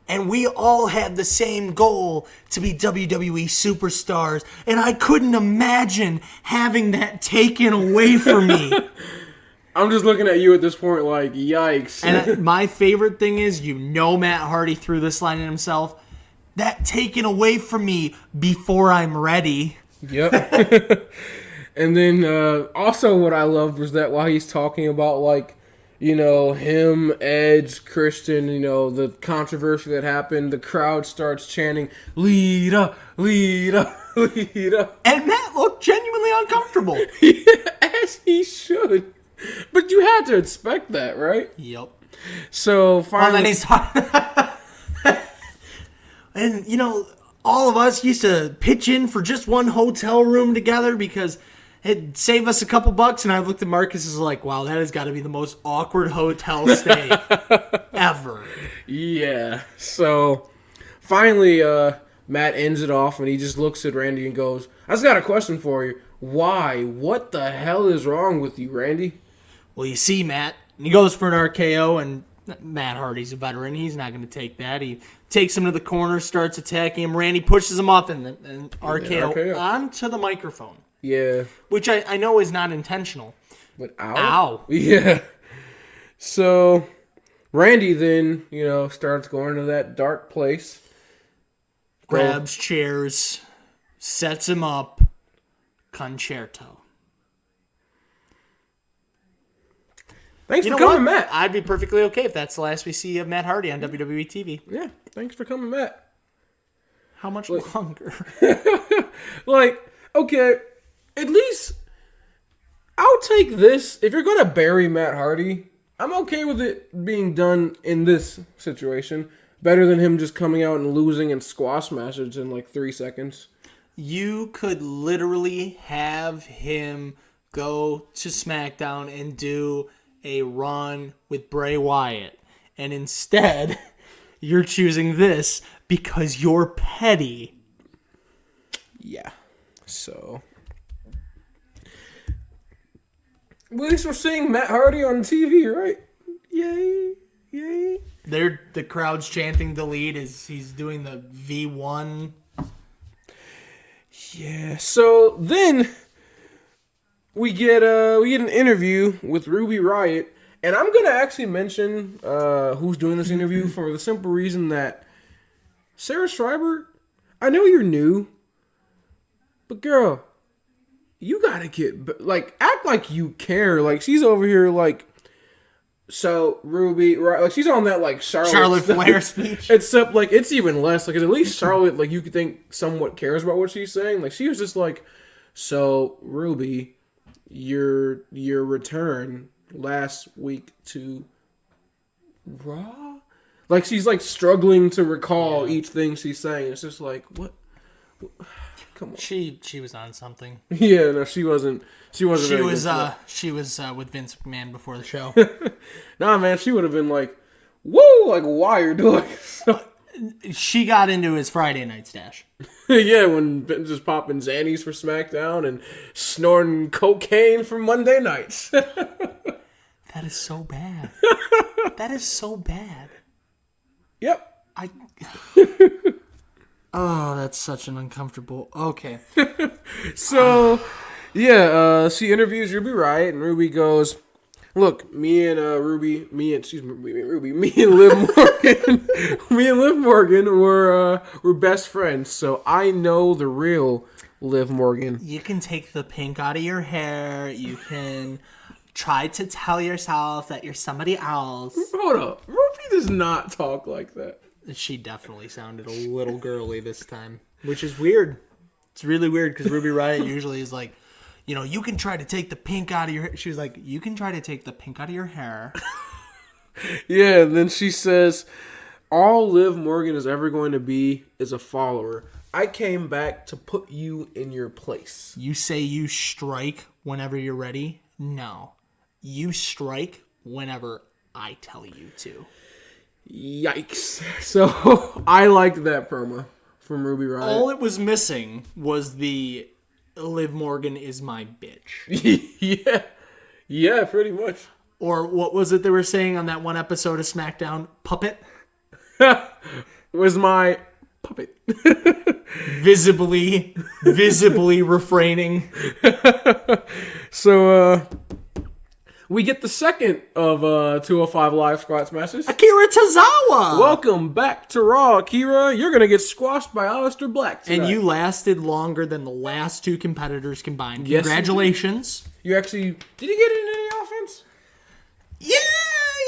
and we all had the same goal to be WWE superstars, and I couldn't imagine having that taken away from me. I'm just looking at you at this point like, yikes. And my favorite thing is, Matt Hardy threw this line in himself, that taken away from me before I'm ready. Yep. And then also what I loved was that while he's talking about like, him, Edge, Christian, the controversy that happened, the crowd starts chanting, Lita, Lita, Lita. And Matt looked genuinely uncomfortable. As he should. But you had to expect that, right? Yep. So finally... Well, then he's talking... And, all of us used to pitch in for just one hotel room together because it'd save us a couple bucks. And I looked at Marcus and was like, wow, that has got to be the most awkward hotel stay ever. Yeah. So finally, Matt ends it off and he just looks at Randy and goes, I just got a question for you. Why? What the hell is wrong with you, Randy? Well, you see, Matt, and he goes for an RKO, and Matt Hardy's a veteran. He's not going to take that. He takes him to the corner, starts attacking him. Randy pushes him off and RKO onto the microphone. Yeah. Which I know is not intentional. But ow. Ow. Yeah. So Randy then, starts going to that dark place. Grabs chairs, sets him up, concerto. Thanks for coming, Matt. I'd be perfectly okay if that's the last we see of Matt Hardy on WWE TV. Yeah, thanks for coming, Matt. How much longer? Okay, at least I'll take this. If you're going to bury Matt Hardy, I'm okay with it being done in this situation. Better than him just coming out and losing in squash matches in 3 seconds. You could literally have him go to SmackDown and do a run with Bray Wyatt. And instead, you're choosing this because you're petty. Yeah. So, at least we're seeing Matt Hardy on TV, right? Yay. Yay. The crowd's chanting delete as he's doing the V1. Yeah. So then we get an interview with Ruby Riott, and I'm gonna actually mention who's doing this interview for the simple reason that Sarah Schreiber, I know you're new, but girl, you gotta act like you care. Like she's over here like. So Ruby, right? Like she's on that like Charlotte Flair speech. Except like it's even less. Like at least Charlotte, like you could think somewhat cares about what she's saying. Like she was just like, so Ruby, your return last week to Raw. Like she's like struggling to recall each thing she's saying. It's just like what? Come on. She was on something. Yeah, no, she wasn't. She was with Vince McMahon before the show. Nah, man, she would have been like, "Whoa!" Like Wired. Like, she got into his Friday night stash. Yeah, when Vince was popping Xannies for SmackDown and snorting cocaine for Monday nights. That is so bad. That is so bad. Yep. Oh, that's such an uncomfortable. Okay. So, yeah, she interviews Ruby Riott, and Ruby goes, "Look, me and Liv Morgan, were best friends, so I know the real Liv Morgan." You can take the pink out of your hair. You can try to tell yourself that you're somebody else. Hold up, Ruby does not talk like that. She definitely sounded a little girly this time, which is weird. It's really weird because Ruby Riott usually is like, you can try to take the pink out of your hair. She was like, you can try to take the pink out of your hair. Yeah, and then she says, all Liv Morgan is ever going to be is a follower. I came back to put you in your place. You say you strike whenever you're ready? No. You strike whenever I tell you to. Yikes. So, I liked that promo from Ruby Riott. All it was missing was the Liv Morgan is my bitch. Yeah. Yeah, pretty much. Or what was it they were saying on that one episode of SmackDown? Puppet? Was my puppet. Visibly refraining. So, we get the second of 205 Live Squats matches. Akira Tozawa! Welcome back to Raw, Akira. You're going to get squashed by Aleister Black tonight. And you lasted longer than the last two competitors combined. Yes, congratulations. You actually... Did you get into any offense? Yeah,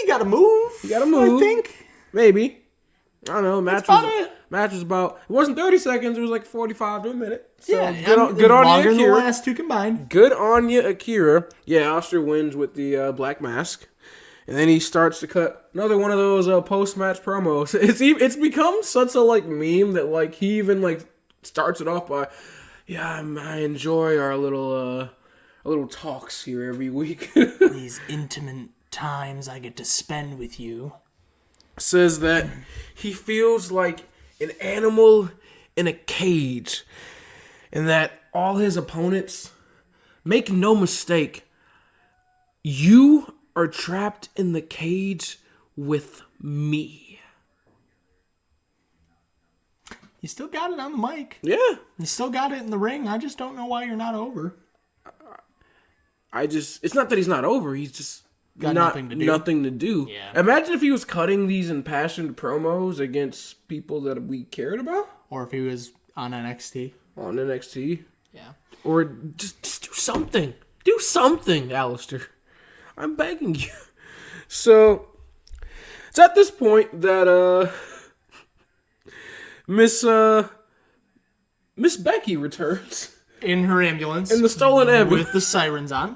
you got to move. I think. Maybe. I don't know. That's about it. Match was about... It wasn't 30 seconds. It was like 45 to a minute. So yeah, good on longer you, than Akira. the last two combined. Good on you, Akira. Yeah, Aleister wins with the black mask. And then he starts to cut another one of those post-match promos. It's become such a like meme that like he even like starts it off by, "Yeah, I enjoy our little talks here every week." These intimate times I get to spend with you. Says that he feels like an animal in a cage, and that all his opponents, make no mistake, you are trapped in the cage with me. You still got it on the mic. Yeah. You still got it in the ring. I just don't know why you're not over. It's not that he's not over. He's just got nothing to do. Yeah. Imagine if he was cutting these impassioned promos against people that we cared about. Or if he was on NXT. On NXT. Yeah. Or just do something. Do something, Aleister. I'm begging you. So, it's at this point that Miss Becky returns. In her ambulance. In the stolen ambulance. With the sirens on.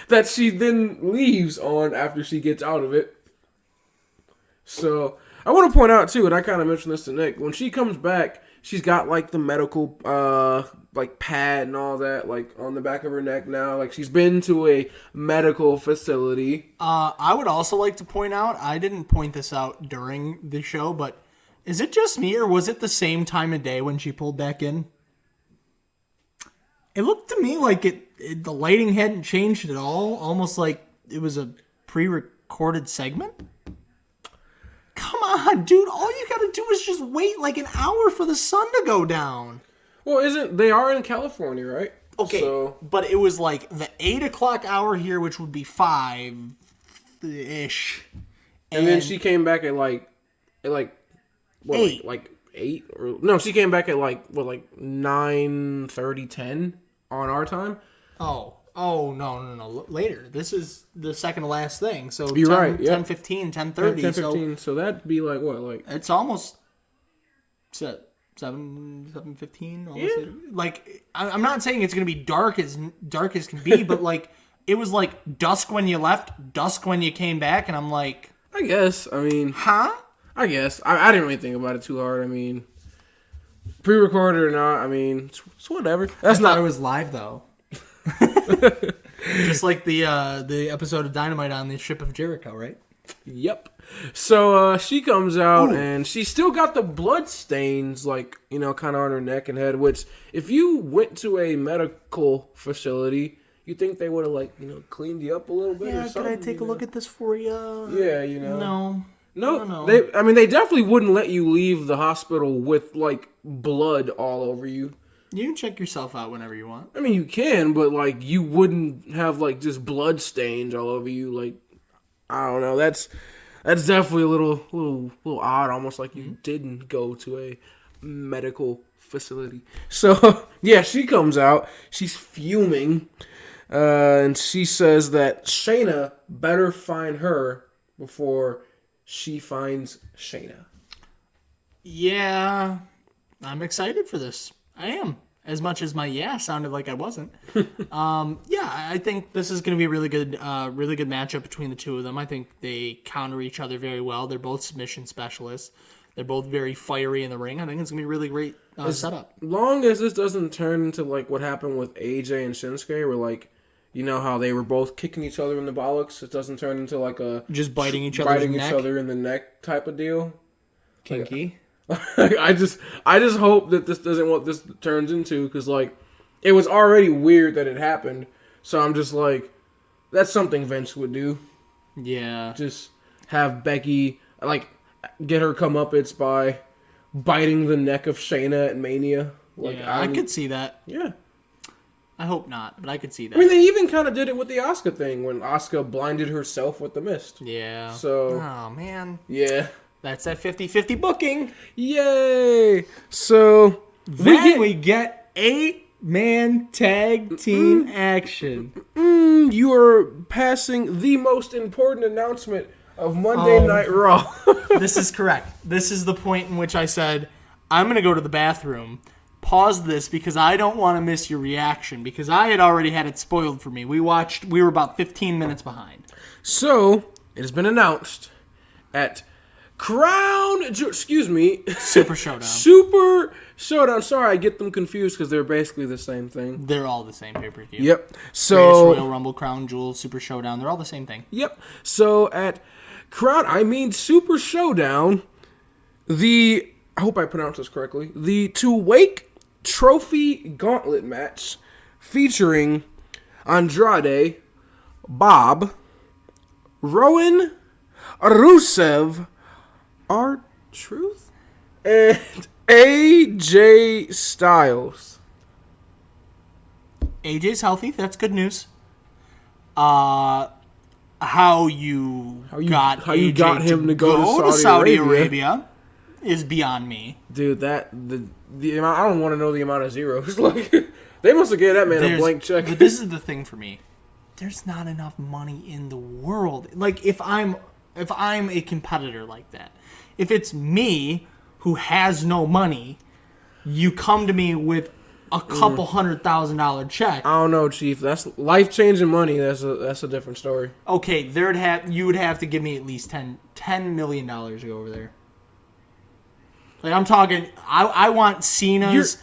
That she then leaves on after she gets out of it. So, I want to point out, too, and I kind of mentioned this to Nick, when she comes back, she's got, like, the medical, like, pad and all that, like, on the back of her neck now. Like, she's been to a medical facility. I would also like to point out, I didn't point this out during the show, but is it just me, or was it the same time of day when she pulled back in? It looked to me like the lighting hadn't changed at all, almost like it was a pre-recorded segment. Come on, dude. All you got to do is just wait like an hour for the sun to go down. Well, they are in California, right? Okay, So, but it was like the 8 o'clock hour here, which would be 5-ish. and then she came back at like 8. Like 8 or no, she came back at like 9:30, 10 on our time. Oh, no. Later. This is the second to last thing. So you're right. Yep. 10:15, 10:30. 10:15. So that'd be like what? Like it's almost 7:15. Yeah. Like I'm not saying it's gonna be dark as can be, but like it was like dusk when you left, dusk when you came back, and I'm like, I guess. I mean, huh? I guess. I didn't really think about it too hard. I mean, pre-recorded or not, I mean, it's whatever. That's not. It was live though. Just like the episode of Dynamite on the Ship of Jericho, right? Yep. So she comes out and she's still got the blood stains, like, you know, kind of on her neck and head. Which, if you went to a medical facility, you think they would have, like, you know, cleaned you up a little bit or something. Could I take a look at this for you? Yeah, you know. No. They definitely wouldn't let you leave the hospital with, like, blood all over you. You can check yourself out whenever you want. I mean, you can, but, like, you wouldn't have, like, just blood stains all over you. Like, I don't know. That's definitely a little odd, almost like you didn't go to a medical facility. So, yeah, she comes out. She's fuming. And she says that Shayna better find her before she finds Shayna. Yeah, I'm excited for this. I am. As much as my sounded like I wasn't. I think this is going to be a really good matchup between the two of them. I think they counter each other very well. They're both submission specialists. They're both very fiery in the ring. I think it's going to be a really great setup. As long as this doesn't turn into like what happened with AJ and Shinsuke, where like, you know how they were both kicking each other in the bollocks. It doesn't turn into like a just biting each other in the neck type of deal. Kinky. I just hope that this doesn't what this turns into, because like it was already weird that it happened. So I'm just like, that's something Vince would do. Yeah. Just have Becky like get her comeuppance by biting the neck of Shayna at Mania. Like I could see that. Yeah. I hope not, but I could see that. I mean, they even kind of did it with the Asuka thing when Asuka blinded herself with the mist. Yeah. So. Oh man. Yeah. That's that 50-50 booking. Yay! So then we get 8-man tag team action. You are passing the most important announcement of Monday Night Raw. This is correct. This is the point in which I said, I'm going to go to the bathroom. Pause this because I don't want to miss your reaction, because I had already had it spoiled for me. We were about 15 minutes behind. So, it has been announced at Super Showdown. Super Showdown. Sorry, I get them confused because they're basically the same thing. They're all the same pay-per-view. Yep. So Greatest Royal Rumble, Crown Jewel, Super Showdown. They're all the same thing. Yep. So at Super Showdown, I hope I pronounced this correctly, the To Wake Trophy Gauntlet match featuring Andrade, Bob, Rowan, Rusev, R-Truth, and AJ Styles. AJ's healthy. That's good news. How you got him to go to Saudi Arabia is beyond me. Dude, the amount, I don't want to know the amount of zeros. Like, they must have given that man a blank check. But this is the thing for me. There's not enough money in the world. Like, if I'm a competitor like that, if it's me who has no money, you come to me with a couple $100,000 check. I don't know, Chief. That's life-changing money. That's a different story. Okay, you would have to give me at least $10 million to go over there. Like, I'm talking, I want Cena's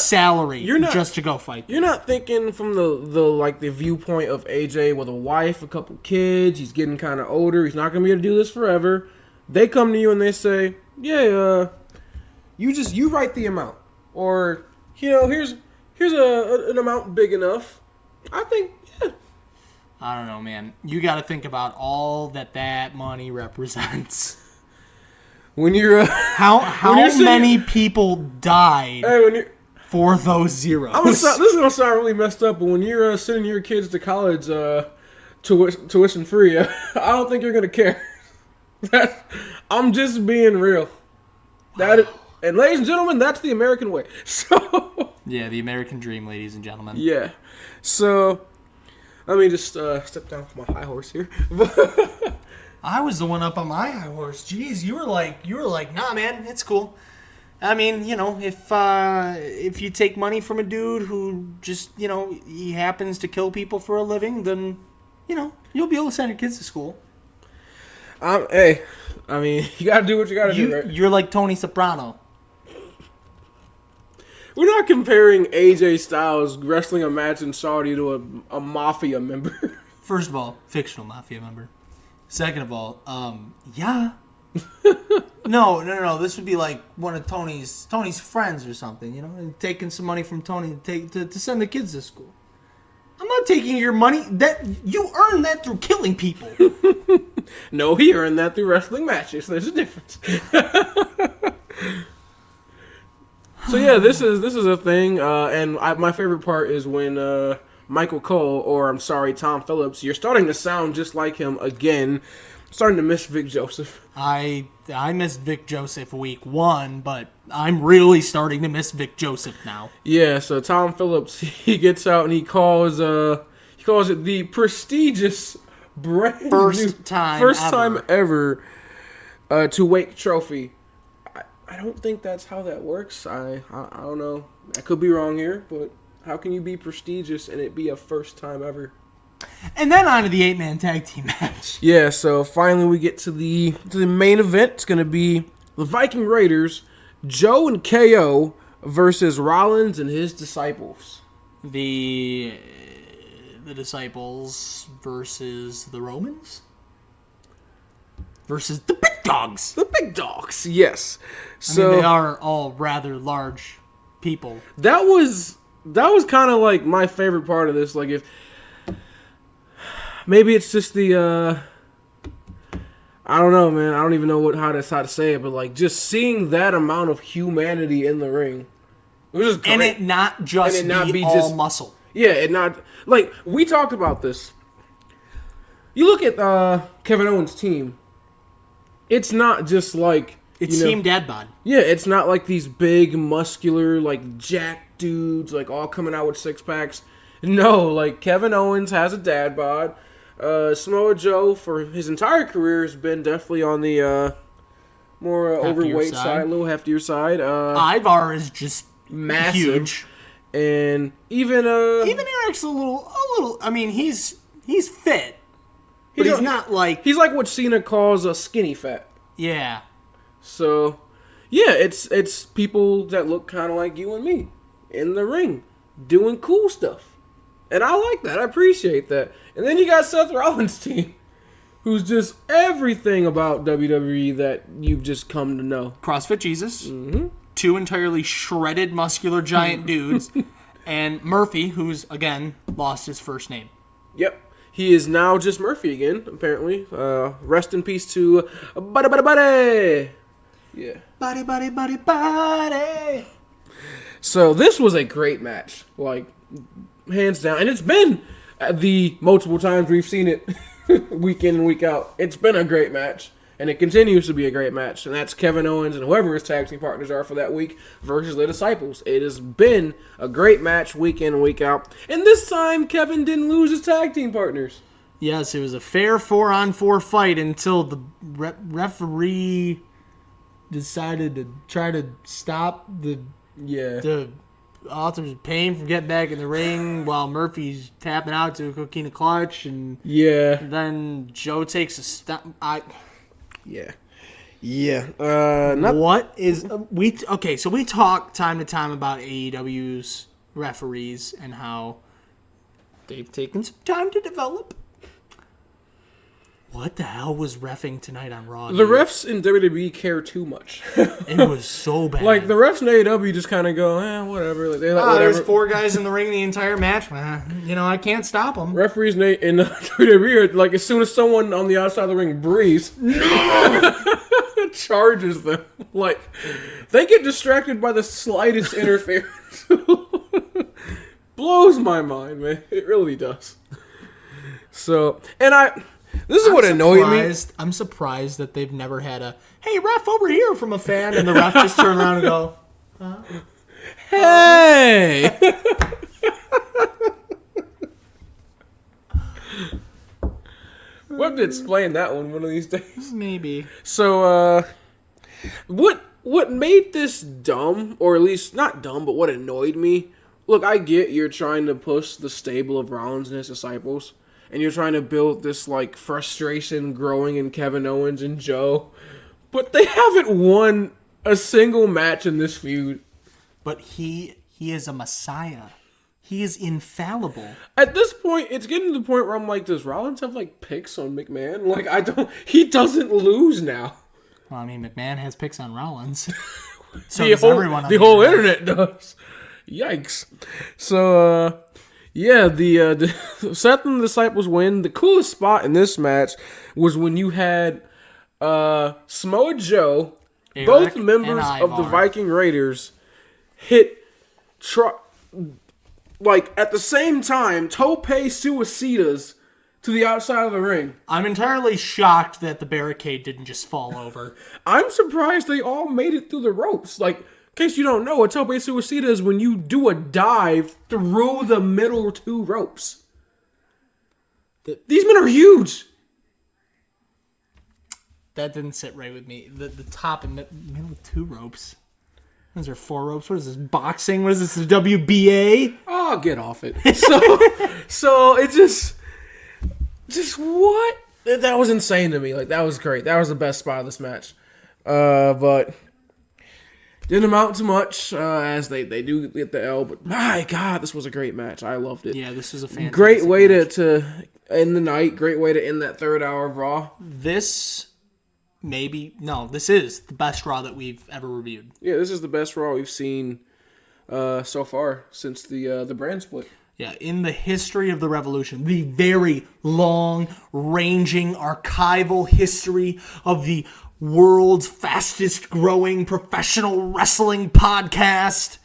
salary just to go fight. You're not thinking from the viewpoint of AJ with a wife, a couple kids. He's getting kind of older. He's not gonna be able to do this forever. They come to you and they say, "Yeah, you write the amount, or here's an amount big enough." I think, yeah. I don't know, man. You got to think about all that money represents. when you're how many people died for those zeros? This is gonna sound really messed up, but when you're sending your kids to college, tuition free, I don't think you're gonna care. I'm just being real. And ladies and gentlemen, that's the American way. So yeah, the American dream, ladies and gentlemen. Yeah. So let me just step down from my high horse here. I was the one up on my high horse. Jeez, you were like, nah, man, it's cool. I mean, if you take money from a dude who just, he happens to kill people for a living, then, you'll be able to send your kids to school. Hey, I mean, you gotta do what you gotta do, right? You're like Tony Soprano. We're not comparing AJ Styles wrestling a match in Saudi to a mafia member. First of all, fictional mafia member. Second of all, yeah. No. This would be like one of Tony's friends or something, taking some money from Tony to send the kids to school. I'm not taking your money. That you earned that through killing people. No, he earned that through wrestling matches. There's a difference. So yeah, this is a thing, and my favorite part is when Michael Cole, or I'm sorry, Tom Phillips, you're starting to sound just like him again. I'm starting to miss Vic Joseph. I missed Vic Joseph week 1, but I'm really starting to miss Vic Joseph now. Yeah, so Tom Phillips, he gets out and he calls it the prestigious first time ever to Wake Trophy. I don't think that's how that works. I don't know. I could be wrong here, but how can you be prestigious and it be a first time ever? And then on to the 8-man tag team match. Yeah, so finally we get to the main event. It's going to be the Viking Raiders, Joe and KO versus Rollins and his disciples. The disciples versus the Romans? Versus the big dogs. The big dogs, yes. So I mean, they are all rather large people. That was kind of like my favorite part of this. Like, if maybe it's just the I don't know, man. I don't even know how to say it, but like just seeing that amount of humanity in the ring, it was just great. And it not just be all muscle. Yeah, it not like we talked about this. You look at Kevin Owens' team. It's not just like it's Team Dad Bod. Yeah, it's not like these big, muscular, like jacked dudes, like all coming out with 6-packs. No, like Kevin Owens has a dad bod. Samoa Joe for his entire career has been definitely on the more overweight side, a little heftier side. Ivar is just massive, huge, and even Eric's a little. I mean, he's fit. But he's not like... He's like what Cena calls a skinny fat. Yeah. So, yeah, it's people that look kind of like you and me in the ring doing cool stuff. And I like that. I appreciate that. And then you got Seth Rollins' team, who's just everything about WWE that you've just come to know. CrossFit Jesus. Mm-hmm. 2 entirely shredded, muscular, giant dudes. And Murphy, who's, again, lost his first name. Yep. He is now just Murphy again, apparently. Rest in peace to Buddy. Yeah. Buddy. So this was a great match, like hands down, and it's been the multiple times we've seen it, week in and week out. It's been a great match, and it continues to be a great match. And that's Kevin Owens and whoever his tag team partners are for that week versus the Disciples. It has been a great match week in and week out. And this time, Kevin didn't lose his tag team partners. Yes, it was a fair 4-on-4 fight until the referee decided to try to stop the authors of pain from getting back in the ring while Murphy's tapping out to a coquina clutch, and then Joe takes a step. So we talk time to time about AEW's referees and how they've taken some time to develop. What the hell was reffing tonight on Raw? The refs in WWE care too much. It was so bad. Like, the refs in AEW just kind of go, whatever. Like, whatever. There's 4 guys in the ring the entire match. I can't stop them. Referees in WWE are, like, as soon as someone on the outside of the ring breathes, no! charges them. Like, they get distracted by the slightest interference. Blows my mind, man. It really does. So, and this is what annoyed me. I'm surprised that they've never had a, hey, ref, over here from a fan, and the ref just turn around and go, huh? Hey! We'll have to explain that one of these days. Maybe. So, what made this dumb, or at least not dumb, but what annoyed me? Look, I get you're trying to push the stable of Rollins and his disciples, and you're trying to build this like frustration growing in Kevin Owens and Joe, but they haven't won a single match in this feud. But he is a messiah. He is infallible. At this point, it's getting to the point where I'm like, does Rollins have like picks on McMahon? Like, he doesn't lose now. Well, I mean, McMahon has picks on Rollins. So the whole internet does. Yikes. So, the Seth and the Disciples win. The coolest spot in this match was when you had Samoa Joe, Eric, both members of the Viking Raiders, hit like at the same time tope suicidas to the outside of the ring. I'm entirely shocked that the barricade didn't just fall over. I'm surprised they all made it through the ropes. Like, in case you don't know, a tope suicida is when you do a dive through the middle two ropes. These men are huge. That didn't sit right with me. The top and middle two ropes. Those are 4 ropes. What is this, boxing? What is this, the WBA? Oh, get off it. So it just what? That was insane to me. Like, that was great. That was the best spot of this match. But didn't amount to much, as they do get the L. But my God, this was a great match. I loved it. Yeah, this was a fantastic great way match. to end the night. Great way to end that third hour of Raw. This is the best Raw that we've ever reviewed. Yeah, this is the best Raw we've seen so far since the brand split. Yeah, in the history of the Revolution, the very long-ranging archival history of the world's fastest-growing professional wrestling podcast,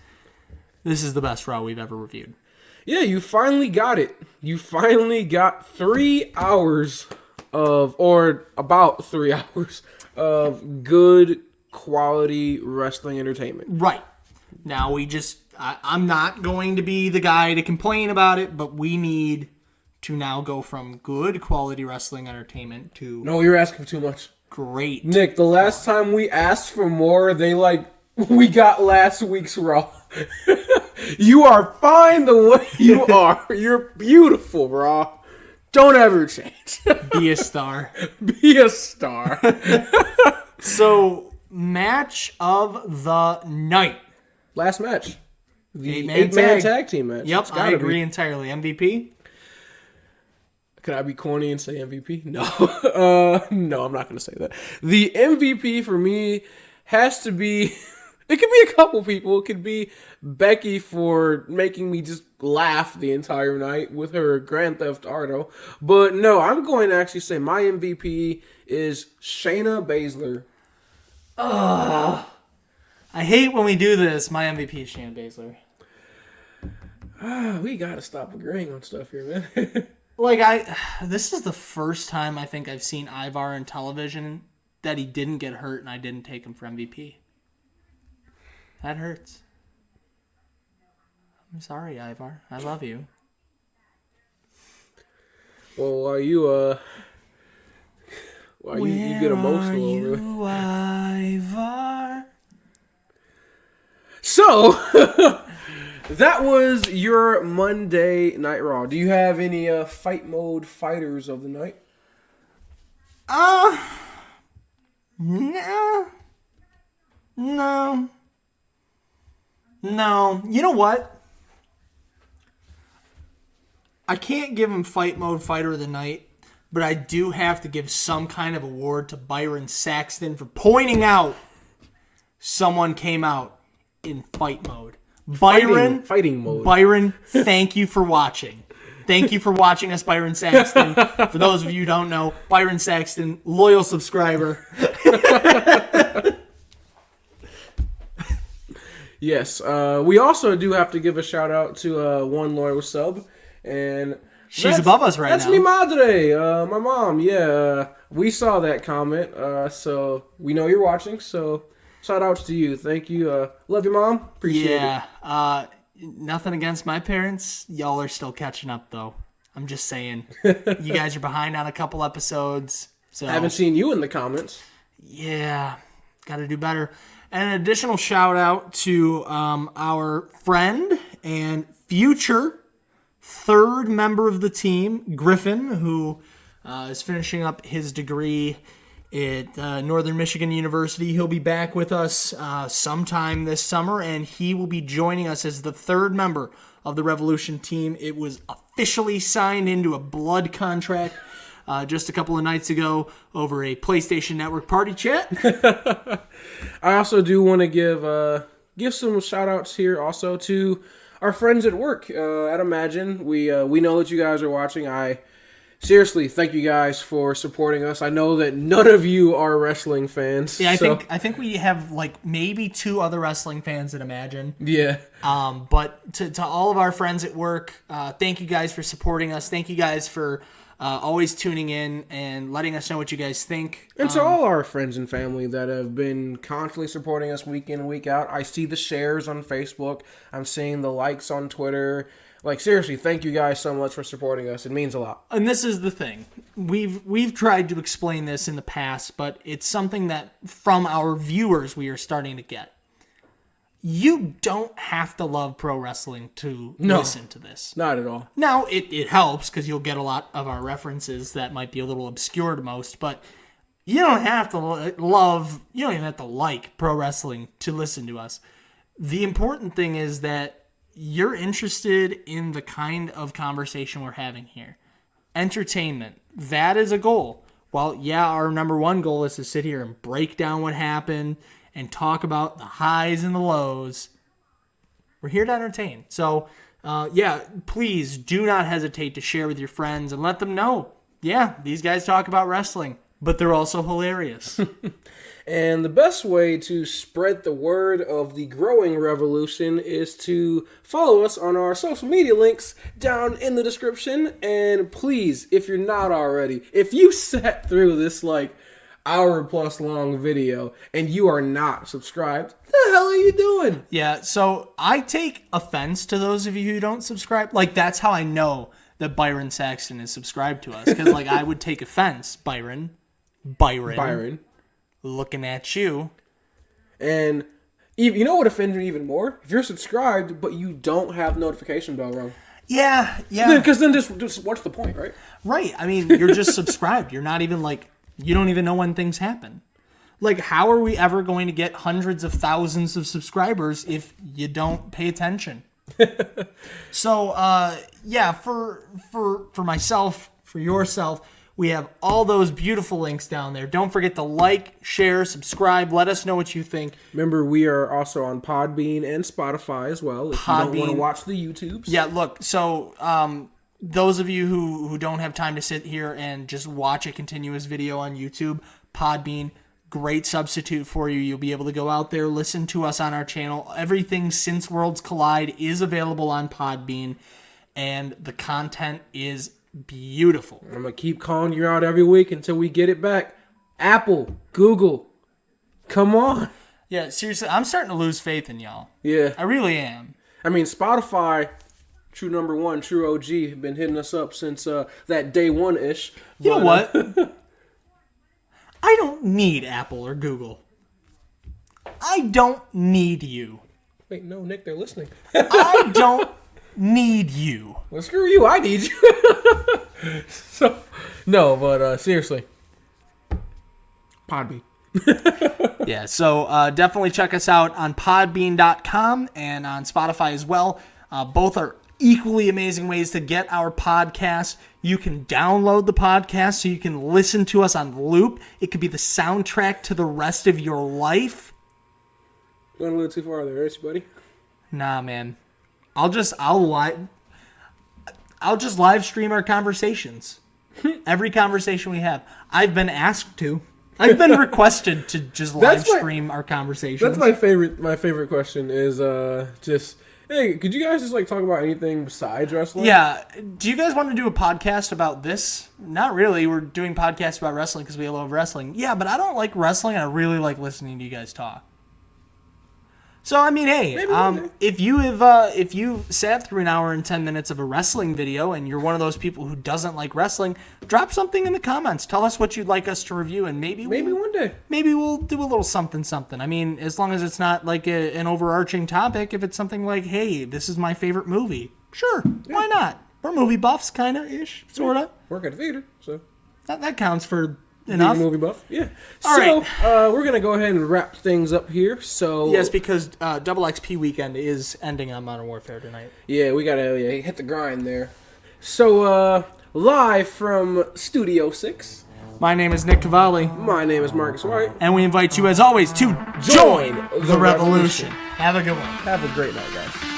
this is the best Raw we've ever reviewed. Yeah, you finally got it. You finally got 3 hours or about 3 hours of good quality wrestling entertainment. Right. Now I'm not going to be the guy to complain about it, but we need to now go from good quality wrestling entertainment to... No, you're asking for too much. Great. Nick, the last time we asked for more, we got last week's Raw. You are fine the way you are. You're beautiful, Raw. Don't ever change. Be a star. Be a star. So, match of the night. Last match. The 8-man tag team match. Yep, I agree entirely. MVP? Could I be corny and say MVP? No. No, I'm not going to say that. The MVP for me has to be... It could be a couple people. It could be Becky for making me just laugh the entire night with her Grand Theft Auto. But no, I'm going to actually say my MVP is Shayna Baszler. I hate when we do this. My MVP is Shayna Baszler. We got to stop agreeing on stuff here, man. This is the first time I think I've seen Ivar in television that he didn't get hurt and I didn't take him for MVP. That hurts. I'm sorry, Ivar. I love you. Well, while you get emotional over it. Ivar? So, that was your Monday Night Raw. Do you have any fight mode fighters of the night? No. You know what? I can't give him fight mode fighter of the night, but I do have to give some kind of award to Byron Saxton for pointing out someone came out in fight mode. Fighting mode. Byron, thank you for watching. Thank you for watching us, Byron Saxton. For those of you who don't know, Byron Saxton, loyal subscriber. Yes. We also do have to give a shout out to one loyal sub, and she's above us right now. That's mi madre, my mom. Yeah, we saw that comment, so we know you're watching. So shout outs to you. Thank you. Love you, Mom. Appreciate it. Yeah. Nothing against my parents. Y'all are still catching up, though. I'm just saying. You guys are behind on a couple episodes. So I haven't seen you in the comments. Yeah. Got to do better. And an additional shout out to our friend and future third member of the team, Griffin, who is finishing up his degree at Northern Michigan University. He'll be back with us sometime this summer, and he will be joining us as the third member of the Wrevolution team. It was officially signed into a blood contract just a couple of nights ago over a PlayStation Network party chat. I also do want to give some shout-outs here also to our friends at work at Imagine. We know that you guys are watching. Seriously, thank you guys for supporting us. I know that none of you are wrestling fans. Yeah, I think we have like maybe 2 other wrestling fans at Imagine. Yeah. But to all of our friends at work, thank you guys for supporting us. Thank you guys for always tuning in and letting us know what you guys think. And to all our friends and family that have been constantly supporting us week in and week out. I see the shares on Facebook. I'm seeing the likes on Twitter. Like, seriously, thank you guys so much for supporting us. It means a lot. And this is the thing. We've tried to explain this in the past, but it's something that from our viewers we are starting to get. You don't have to love pro wrestling to listen to this. Not at all. Now, it helps because you'll get a lot of our references that might be a little obscure to most, but you don't have to you don't even have to like pro wrestling to listen to us. The important thing is that you're interested in the kind of conversation we're having here. Entertainment. That is a goal. Well, yeah, our number one goal is to sit here and break down what happened and talk about the highs and the lows. We're here to entertain. So, please do not hesitate to share with your friends and let them know, yeah, these guys talk about wrestling, but they're also hilarious. And the best way to spread the word of the growing Wrevolution is to follow us on our social media links down in the description. And please, if you're not already, if you sat through this hour-plus long video and you are not subscribed, what the hell are you doing? Yeah, so I take offense to those of you who don't subscribe. Like, that's how I know that Byron Saxton is subscribed to us. Because, I would take offense, Byron. Looking at you. And you know what offends me even more? If you're subscribed, but you don't have notification bell rung. Yeah. Because then just what's the point, right? Right. I mean, you're just subscribed. You're not even you don't even know when things happen. How are we ever going to get hundreds of thousands of subscribers if you don't pay attention? So, for myself, for yourself, we have all those beautiful links down there. Don't forget to like, share, subscribe. Let us know what you think. Remember, we are also on Podbean and Spotify as well, if you don't want to watch the YouTubes. Yeah, look, so those of you who don't have time to sit here and just watch a continuous video on YouTube, Podbean, great substitute for you. You'll be able to go out there, listen to us on our channel. Everything since Worlds Collide is available on Podbean, and the content is beautiful. I'm going to keep calling you out every week until we get it back. Apple, Google, come on. Yeah, seriously, I'm starting to lose faith in y'all. Yeah. I really am. I mean, Spotify, true number one, true OG, have been hitting us up since that day one-ish. You know what? I don't need Apple or Google. I don't need you. Wait, no, Nick, they're listening. I don't need you. Well, screw you, I need you. Seriously. Podbean. Yeah, so definitely check us out on podbean.com and on Spotify as well. Both are equally amazing ways to get our podcast. You can download the podcast so you can listen to us on loop. It could be the soundtrack to the rest of your life. Going a little too far there, buddy. Nah, man. I I'll just live stream our conversations. Every conversation we have. I've been asked to. I've been requested to just live stream our conversations. That's my favorite. My favorite question is just, hey, could you guys just like talk about anything besides wrestling? Yeah. Do you guys want to do a podcast about this? Not really. We're doing podcasts about wrestling because we love wrestling. Yeah, but I don't like wrestling. I really like listening to you guys talk. So I mean, hey, if you sat through an hour and 10 minutes of a wrestling video and you're one of those people who doesn't like wrestling, drop something in the comments. Tell us what you'd like us to review, and maybe one day we'll do a little something. I mean, as long as it's not like an overarching topic. If it's something like, hey, this is my favorite movie, sure, why not? We're movie buffs, kind of ish, sort of. Work at a theater, so that counts for. Enough. Movie buff, yeah. All right. We're gonna go ahead and wrap things up here. So yes, because Double XP weekend is ending on Modern Warfare tonight. Yeah, we gotta hit the grind there. So live from Studio 6. My name is Nick Cavalli. My name is Marcus White, and we invite you, as always, to join the revolution. Have a good one. Have a great night, guys.